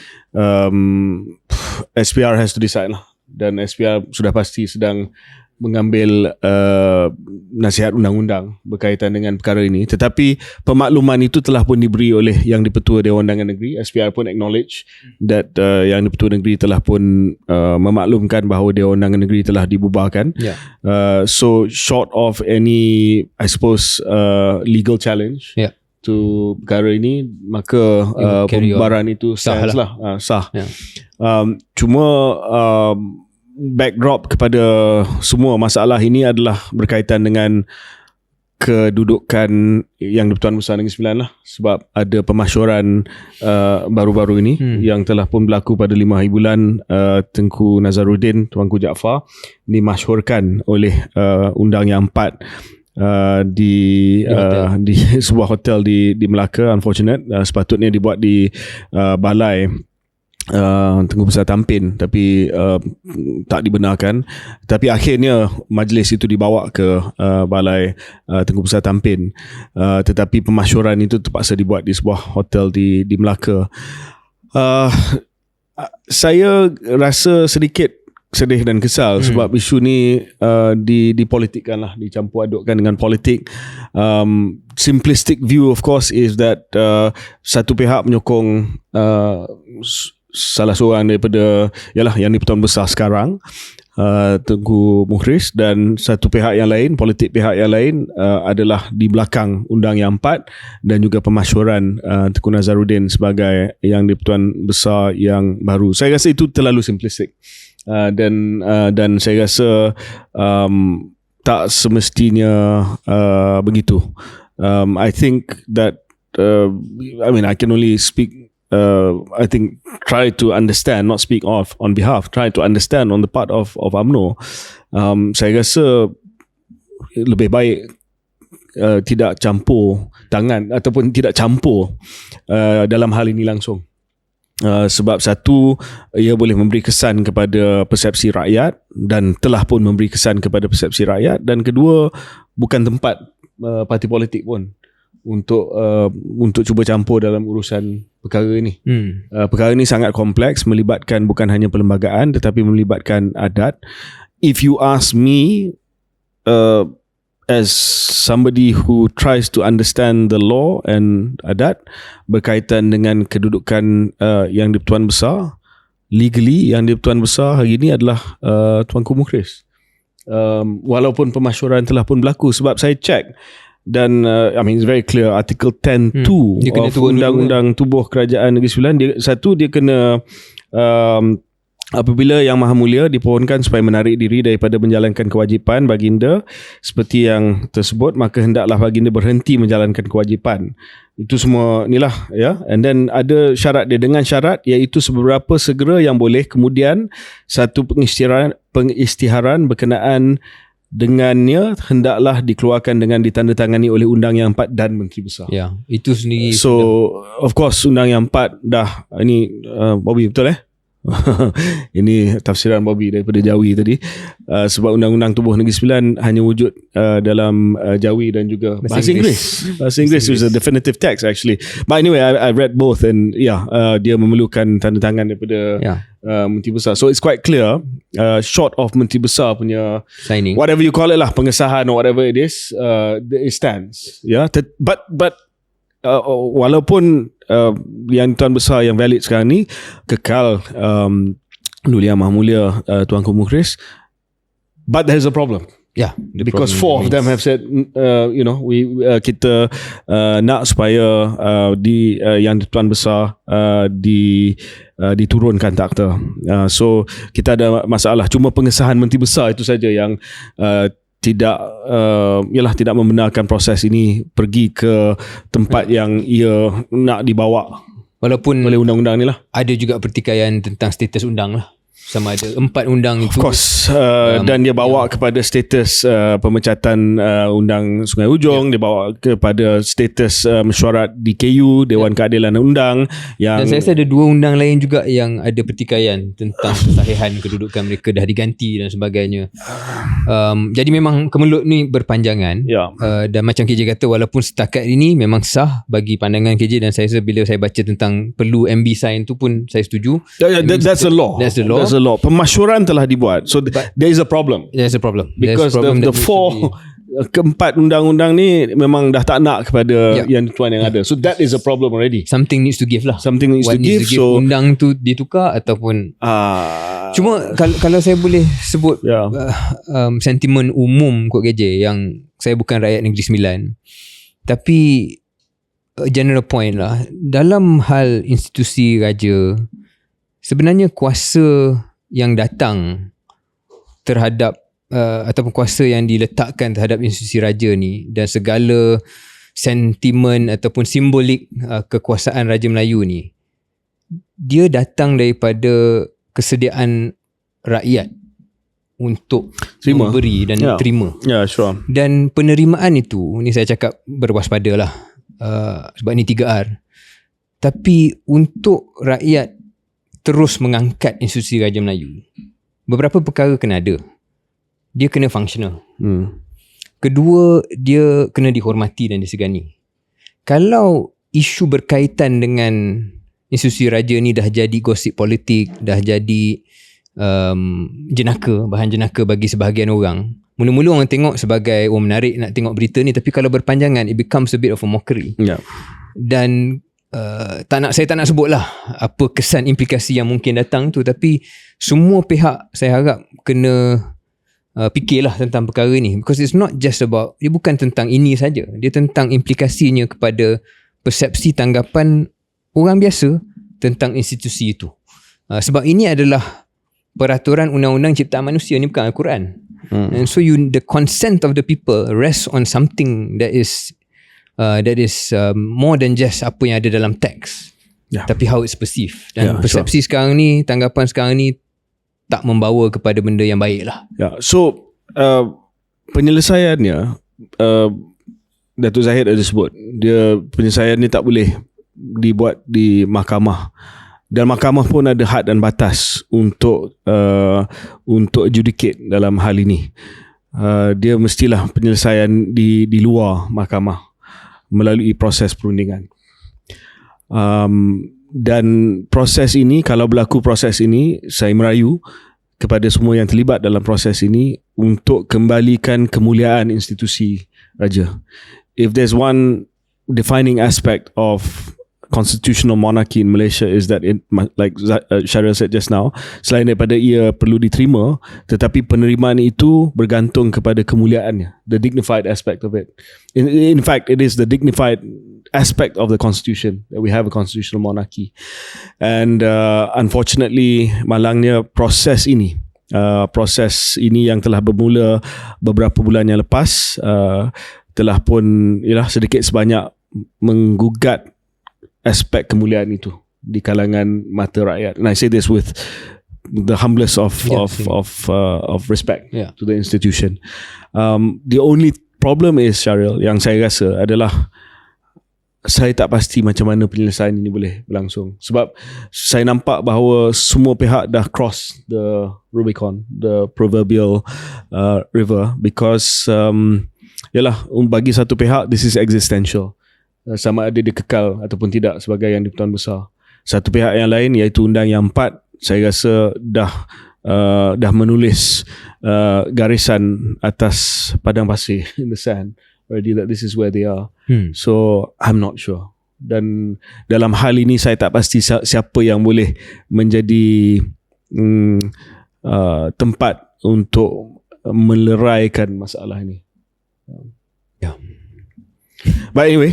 SPR has to decide lah. Dan SPR sudah pasti sedang mengambil nasihat undang-undang berkaitan dengan perkara ini. Tetapi pemakluman itu telah pun diberi oleh Yang di-Pertua Dewan Undangan Negeri. SPR pun acknowledge that Yang di-Pertua Negeri telah pun memaklumkan bahawa Dewan Undangan Negeri telah dibubarkan. So short of any, I suppose, legal challenge to perkara ini, maka pembubaran itu sah. Cuma backdrop kepada semua masalah ini adalah berkaitan dengan kedudukan Yang di-Pertuan Besar Negeri Sembilan lah, sebab ada pemasyuran baru-baru ini yang telah pun berlaku pada 5 hari bulan. Tengku Nazaruddin, Tuanku Jaafar dimasyhurkan oleh Undang Yang 4 di sebuah hotel di Melaka. Unfortunate, sepatutnya dibuat di balai Tengku Besar Tampin, tapi tak dibenarkan. Tapi akhirnya majlis itu dibawa ke balai Tengku Besar Tampin, tetapi pemasyuran itu terpaksa dibuat di sebuah hotel di Melaka. Saya rasa sedikit sedih dan kesal sebab isu ni dipolitikkan lah, dicampur adukkan dengan politik. Simplistic view of course is that satu pihak menyokong salah seorang daripada Yang di-Pertuan Besar sekarang, Tengku Mukhris, dan satu pihak yang lain, politik pihak yang lain adalah di belakang Undang Yang 4 dan juga pemasyuran Tengku Nazaruddin sebagai Yang di-Pertuan Besar yang baru. Saya rasa itu terlalu simplistik, dan saya rasa tak semestinya begitu. I think that I can only speak, I think try to understand, not speak on behalf, try to understand on the part of UMNO. Saya rasa lebih baik tidak campur tangan ataupun tidak campur dalam hal ini langsung. Sebab satu, ia boleh memberi kesan kepada persepsi rakyat dan telah pun memberi kesan kepada persepsi rakyat, dan kedua, bukan tempat parti politik pun untuk cuba campur dalam urusan perkara ini. Perkara ini sangat kompleks, melibatkan bukan hanya perlembagaan tetapi melibatkan adat. If you ask me, as somebody who tries to understand the law and adat berkaitan dengan kedudukan Yang di-Pertuan Besar, legally Yang di-Pertuan Besar hari ini adalah Tuanku Mukhris. Walaupun pemasyuran telah pun berlaku, sebab saya check dan it's very clear, Artikel 10(2) of Undang-Undang Tubuh Kerajaan Negeri Sembilan, dia kena apabila Yang Maha Mulia dipohonkan supaya menarik diri daripada menjalankan kewajipan baginda seperti yang tersebut, maka hendaklah baginda berhenti menjalankan kewajipan. Itu semua inilah, ya. And then ada syarat dia, dengan syarat iaitu seberapa segera yang boleh, kemudian satu pengisytiharan berkenaan dengannya hendaklah dikeluarkan dengan ditandatangani oleh Undang Yang 4 dan Menteri Besar. Ya, itu sendiri. So of course Undang Yang 4 dah, ini Bobby betul ini tafsiran Bobby daripada Jawi tadi, sebab Undang-Undang Tubuh Negeri Sembilan hanya wujud dalam Jawi dan juga Bahasa Inggeris. Bahasa Inggeris is a definitive text actually. But anyway, I read both and dia memerlukan tanda tangan daripada Menteri Besar. So it's quite clear, short of Menteri Besar punya signing, whatever you call it lah, pengesahan or whatever it is, it stands. But walaupun Yang Tuan Besar yang valid sekarang ni kekal Duli Yang Maha Mulia Tuanku Mukhris, but there's a problem. Yeah, because four of them have said, kita nak supaya Yang Tuan Besar diturunkan takhta. So kita ada masalah. Cuma pengesahan Menteri Besar itu saja yang tidak membenarkan proses ini pergi ke tempat yang ia nak dibawa, walaupun oleh undang-undang ni lah. Ada juga pertikaian tentang status undang lah, sama ada 4 undang itu, of course, dan dia bawa kepada status pemecatan undang Sungai Ujong, dia bawa kepada status mesyuarat DKU, Dewan Keadilan Undang, yang, dan saya rasa ada 2 undang lain juga yang ada pertikaian tentang kesahihan kedudukan mereka dah diganti dan sebagainya. Jadi memang kemelut ni berpanjangan, dan macam KJ kata, walaupun setakat ini memang sah bagi pandangan KJ, dan saya rasa bila saya baca tentang perlu MB sign tu pun saya setuju. That's the law. That's the law. Pemasyuran telah dibuat. So there is a problem. There's a problem. Because the 4 keempat undang-undang ni memang dah tak nak kepada yang tuan yang ada. So that is a problem already. Something needs to give lah. Something needs to give. So undang tu ditukar ataupun cuma kalau saya boleh sebut sentimen umum kot KJ, yang saya bukan rakyat Negeri Sembilan, tapi general point lah, dalam hal institusi raja, sebenarnya kuasa yang datang terhadap ataupun kuasa yang diletakkan terhadap institusi raja ni dan segala sentimen ataupun simbolik kekuasaan Raja Melayu ni, dia datang daripada kesediaan rakyat untuk memberi dan terima. Sure. Dan penerimaan itu, ni saya cakap berwaspadalah, sebab ni 3R. Tapi untuk rakyat terus mengangkat institusi Raja Melayu, beberapa perkara kena ada. Dia kena functional. Kedua, dia kena dihormati dan disegani. Kalau isu berkaitan dengan institusi raja ni dah jadi gosip politik, dah jadi bahan jenaka bagi sebahagian orang, mula-mula orang tengok sebagai menarik nak tengok berita ni, tapi kalau berpanjangan it becomes a bit of a mockery. Dan saya tak nak sebut lah apa kesan implikasi yang mungkin datang tu, tapi semua pihak saya harap kena fikirlah tentang perkara ni, because it's not just about, dia bukan tentang ini saja, dia tentang implikasinya kepada persepsi tanggapan orang biasa tentang institusi itu. Sebab ini adalah peraturan undang-undang ciptaan manusia, ni bukan Al-Quran. And so the consent of the people rests on something that is more than just apa yang ada dalam teks, tapi how it's perceived. Dan persepsi sekarang ni, tanggapan sekarang ni tak membawa kepada benda yang baik lah. So penyelesaiannya, Datuk Zahid ada sebut, dia penyelesaian ni tak boleh dibuat di mahkamah, dan mahkamah pun ada had dan batas untuk adjudicate dalam hal ini. Dia mestilah penyelesaian di luar mahkamah melalui proses perundingan. Dan proses ini, kalau berlaku proses ini, saya merayu kepada semua yang terlibat dalam proses ini untuk kembalikan kemuliaan institusi raja. If there's one defining aspect of constitutional monarchy in Malaysia, is that it, like Syaril said just now, selain daripada ia perlu diterima, tetapi penerimaan itu bergantung kepada kemuliaannya, the dignified aspect of it. In fact, it is the dignified aspect of the constitution that we have a constitutional monarchy. And unfortunately, malangnya proses ini yang telah bermula beberapa bulan yang lepas, telah pun sedikit sebanyak menggugat aspek kemuliaan itu di kalangan mata rakyat. And I say this with the humblest of respect to the institution. The only problem is, Syaril, yang saya rasa adalah saya tak pasti macam mana penyelesaian ini boleh berlangsung, sebab saya nampak bahawa semua pihak dah cross the Rubicon, the proverbial river, because bagi satu pihak this is existential, sama ada dia kekal ataupun tidak sebagai Yang di-Pertuan Besar. Satu pihak yang lain, iaitu Undang yang 4, saya rasa dah menulis garisan atas padang pasir in the sand already, that this is where they are. So I'm not sure. Dan dalam hal ini saya tak pasti siapa yang boleh menjadi tempat untuk meleraikan masalah ini. But anyway,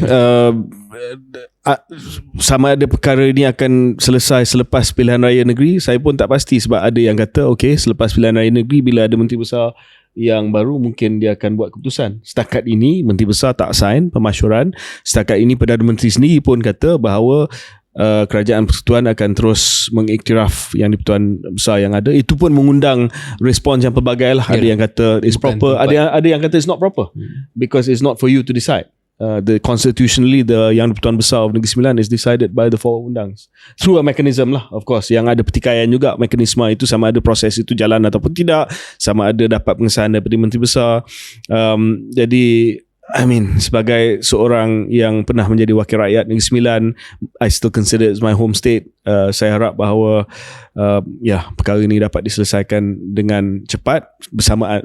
sama ada perkara ini akan selesai selepas pilihan raya negeri, saya pun tak pasti, sebab ada yang kata selepas pilihan raya negeri, bila ada Menteri Besar yang baru, mungkin dia akan buat keputusan. Setakat ini Menteri Besar tak sign pemasyuran. Setakat ini Perdana Menteri sendiri pun kata bahawa Kerajaan Persekutuan akan terus mengiktiraf Yang di-Pertuan Besar yang ada. Itu pun mengundang respons yang pelbagai lah. Ada yang kata it's proper, ada yang kata it's not proper, because it's not for you to decide. The constitutionally, the Yang di-Pertuan Besar of Negeri Sembilan is decided by the four undang through a mechanism lah, of course, yang ada pertikaian juga mekanisme itu, sama ada proses itu jalan ataupun tidak, sama ada dapat pengesahan daripada Menteri Besar. Jadi sebagai seorang yang pernah menjadi wakil rakyat Negeri Sembilan, I still consider it my home state. Saya harap bahawa perkara ini dapat diselesaikan dengan cepat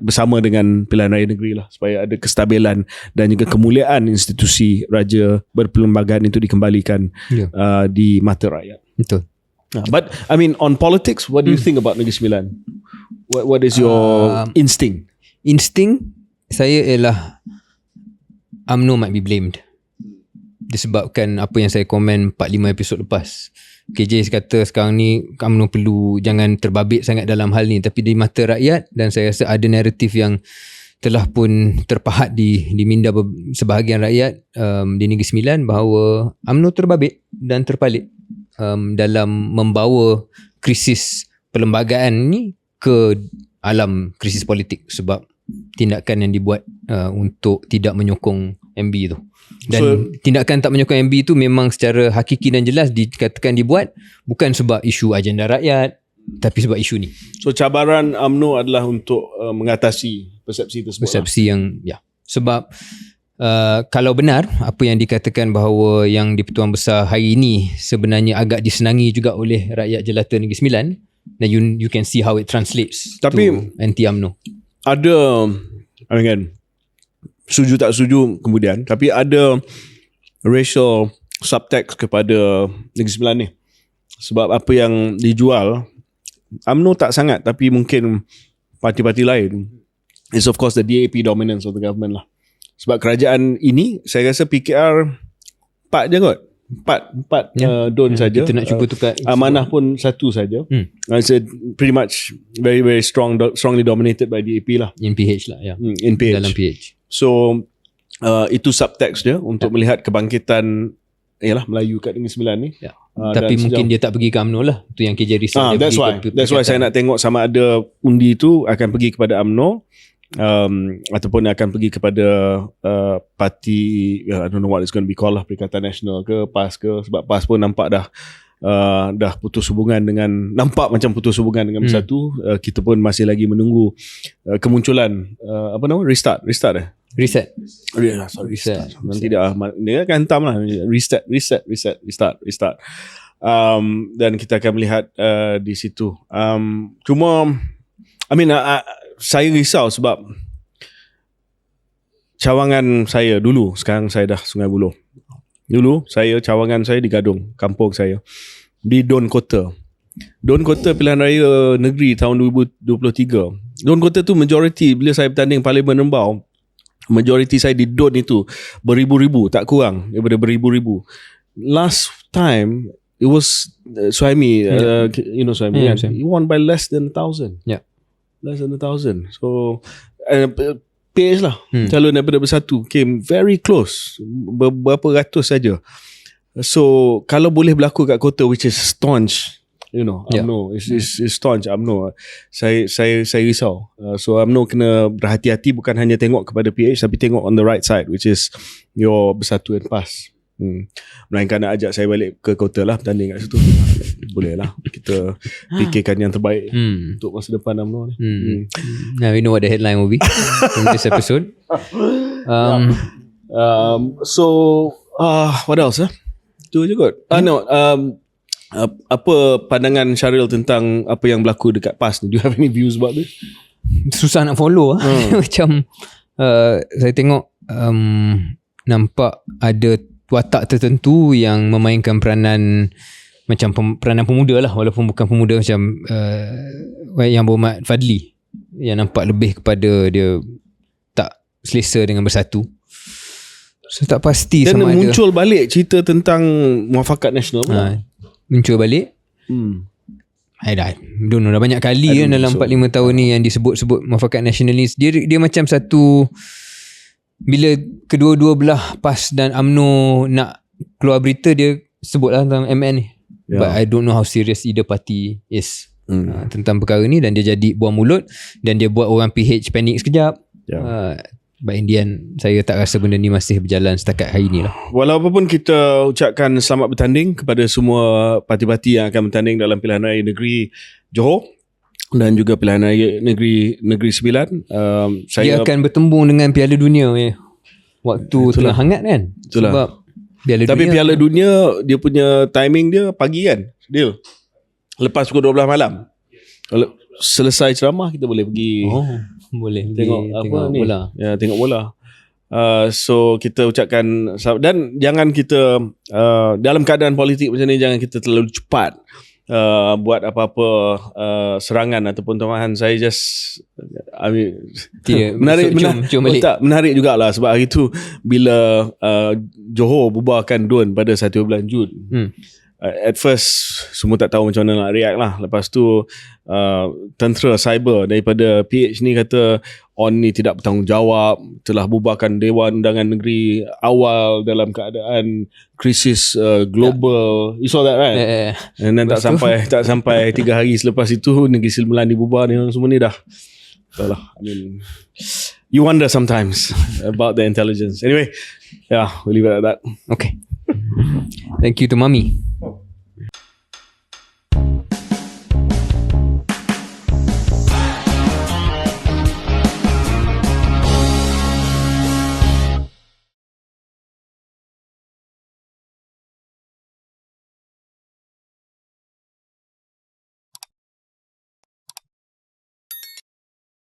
bersama dengan pilihan raya negeri lah, supaya ada kestabilan dan juga kemuliaan institusi raja berperlembagaan itu dikembalikan di mata rakyat. Betul. But on politics, what do you think about Negeri Sembilan? What is your instinct? Instinct saya ialah UMNO might be blamed, disebabkan apa yang saya komen 4-5 episod lepas. KJ kata sekarang ni UMNO perlu jangan terbabit sangat dalam hal ni, tapi di mata rakyat, dan saya rasa ada naratif yang telah pun terpahat di minda sebahagian rakyat di Negeri Sembilan bahawa UMNO terbabit dan terpalit dalam membawa krisis perlembagaan ni ke alam krisis politik sebab tindakan yang dibuat untuk tidak menyokong MB tu. Dan tindakan tak menyokong MB tu memang secara hakiki dan jelas dikatakan dibuat bukan sebab isu agenda rakyat, tapi sebab isu ni. So cabaran UMNO adalah untuk mengatasi persepsi tersebut. Persepsi yang sebab kalau benar apa yang dikatakan bahawa yang di-Pertuan Besar hari ini sebenarnya agak disenangi juga oleh rakyat jelata Negeri Sembilan, dan you can see how it translates tapi to anti-UMNO. Ada, I mean kan, setuju tak setuju kemudian, tapi ada racial subtext kepada Negeri Sembilan ni. Sebab apa yang dijual UMNO tak sangat, tapi mungkin parti-parti lain is of course the DAP dominance of the government lah. Sebab kerajaan ini saya rasa PKR 4 je kot. 4 don saja. Kita nak cuba tukar Amanah pun 1 saja. It's pretty much very very strongly dominated by DAP lah. in PH lah ya. In PH. Dalam PH. So itu subtext dia untuk melihat kebangkitan Melayu kat Negeri Sembilan ni. Ya. Tapi mungkin dia tak pergi ke UMNO lah. Tu yang KJ risau. That's why saya nak tengok sama ada undi tu akan pergi kepada UMNO ataupun akan pergi kepada parti, I don't know what it's going to be called lah, Perikatan Nasional ke PAS ke, sebab PAS pun nampak dah putus hubungan dengan, nampak macam putus hubungan dengan Bersatu. Kita pun masih lagi menunggu kemunculan Restart nanti dia akan hantam lah Restart. Dan kita akan melihat di situ. Cuma saya risau sebab cawangan saya dulu, sekarang saya dah Sungai Buloh. Dulu cawangan saya di Gadong, kampung saya, di Don Kota. Don Kota pilihan raya negeri tahun 2023. Don Kota tu majoriti, bila saya bertanding Parlimen Rembau, majoriti saya di Don itu beribu-ribu, tak kurang daripada beribu-ribu. Last time it was Suhaimi, Suhaimi kan? He won by less than 1,000. Yeah. Less than 1,000. So PH lah, calon daripada Bersatu came very close, berapa ratus saja. So kalau boleh berlaku kat kota which is staunch, UMNO is staunch UMNO, saya risau. So UMNO kena berhati-hati, bukan hanya tengok kepada PH tapi tengok on the right side, which is your Bersatu and PAS. Melainkan nak ajak saya balik ke kota lah, bertanding kat situ. Boleh lah, kita fikirkan yang terbaik untuk masa depan UMNO ni. Now we know what the headline will be from this episode. What else? Itu je kot. Apa pandangan Syaril tentang apa yang berlaku dekat PAS ni? Do you have any views about this? Susah nak follow. Macam saya tengok nampak ada watak tertentu yang memainkan peranan macam peranan pemuda lah, walaupun bukan pemuda, macam Yang Berhormat Fadli, yang nampak lebih kepada dia tak selesa dengan Bersatu. So tak pasti dan sama ada. Dan muncul balik cerita tentang Muafakat Nasional muncul balik. Dah banyak kali kan dalam 4-5 tahun ni yang disebut-sebut Muafakat Nasionalis. Dia macam satu, bila kedua-dua belah PAS dan UMNO nak keluar berita, dia sebutlah tentang MN ni. But I don't know how serious either party is tentang perkara ni, dan dia jadi buang mulut dan dia buat orang PH panik sekejap. But in the end, saya tak rasa benda ni masih berjalan setakat hari ni lah. Walaupun kita ucapkan selamat bertanding kepada semua parti-parti yang akan bertanding dalam pilihan raya negeri Johor dan juga pilihan raya negeri Sembilan, dia akan bertembung dengan Piala Dunia waktu tengah hangat kan. Itulah. Sebab Piala Dunia dia punya timing dia pagi kan, deal. Lepas pukul 12 malam. Selesai ceramah kita boleh pergi. Boleh tengok ni bola. Ya, tengok bola. So kita ucapkan, dan jangan kita dalam keadaan politik macam ni, jangan kita terlalu cepat buat apa-apa serangan ataupun tomahan. Saya just menarik jugalah sebab hari tu bila Johor bubarkan DUN pada 1 bulan Jun, at first semua tak tahu macam mana nak react lah. Lepas tu tentera cyber daripada PH ni kata ON ni tidak bertanggungjawab, telah bubarkan Dewan Undangan Negeri awal dalam keadaan krisis global. You saw that, right? And then tak sampai 3 hari selepas itu Negeri Sembilan dibubar ni semua ni dah. So lah, I mean, you wonder sometimes about the intelligence. Anyway, yeah, we'll leave it at that. Okay. Thank you to Mami.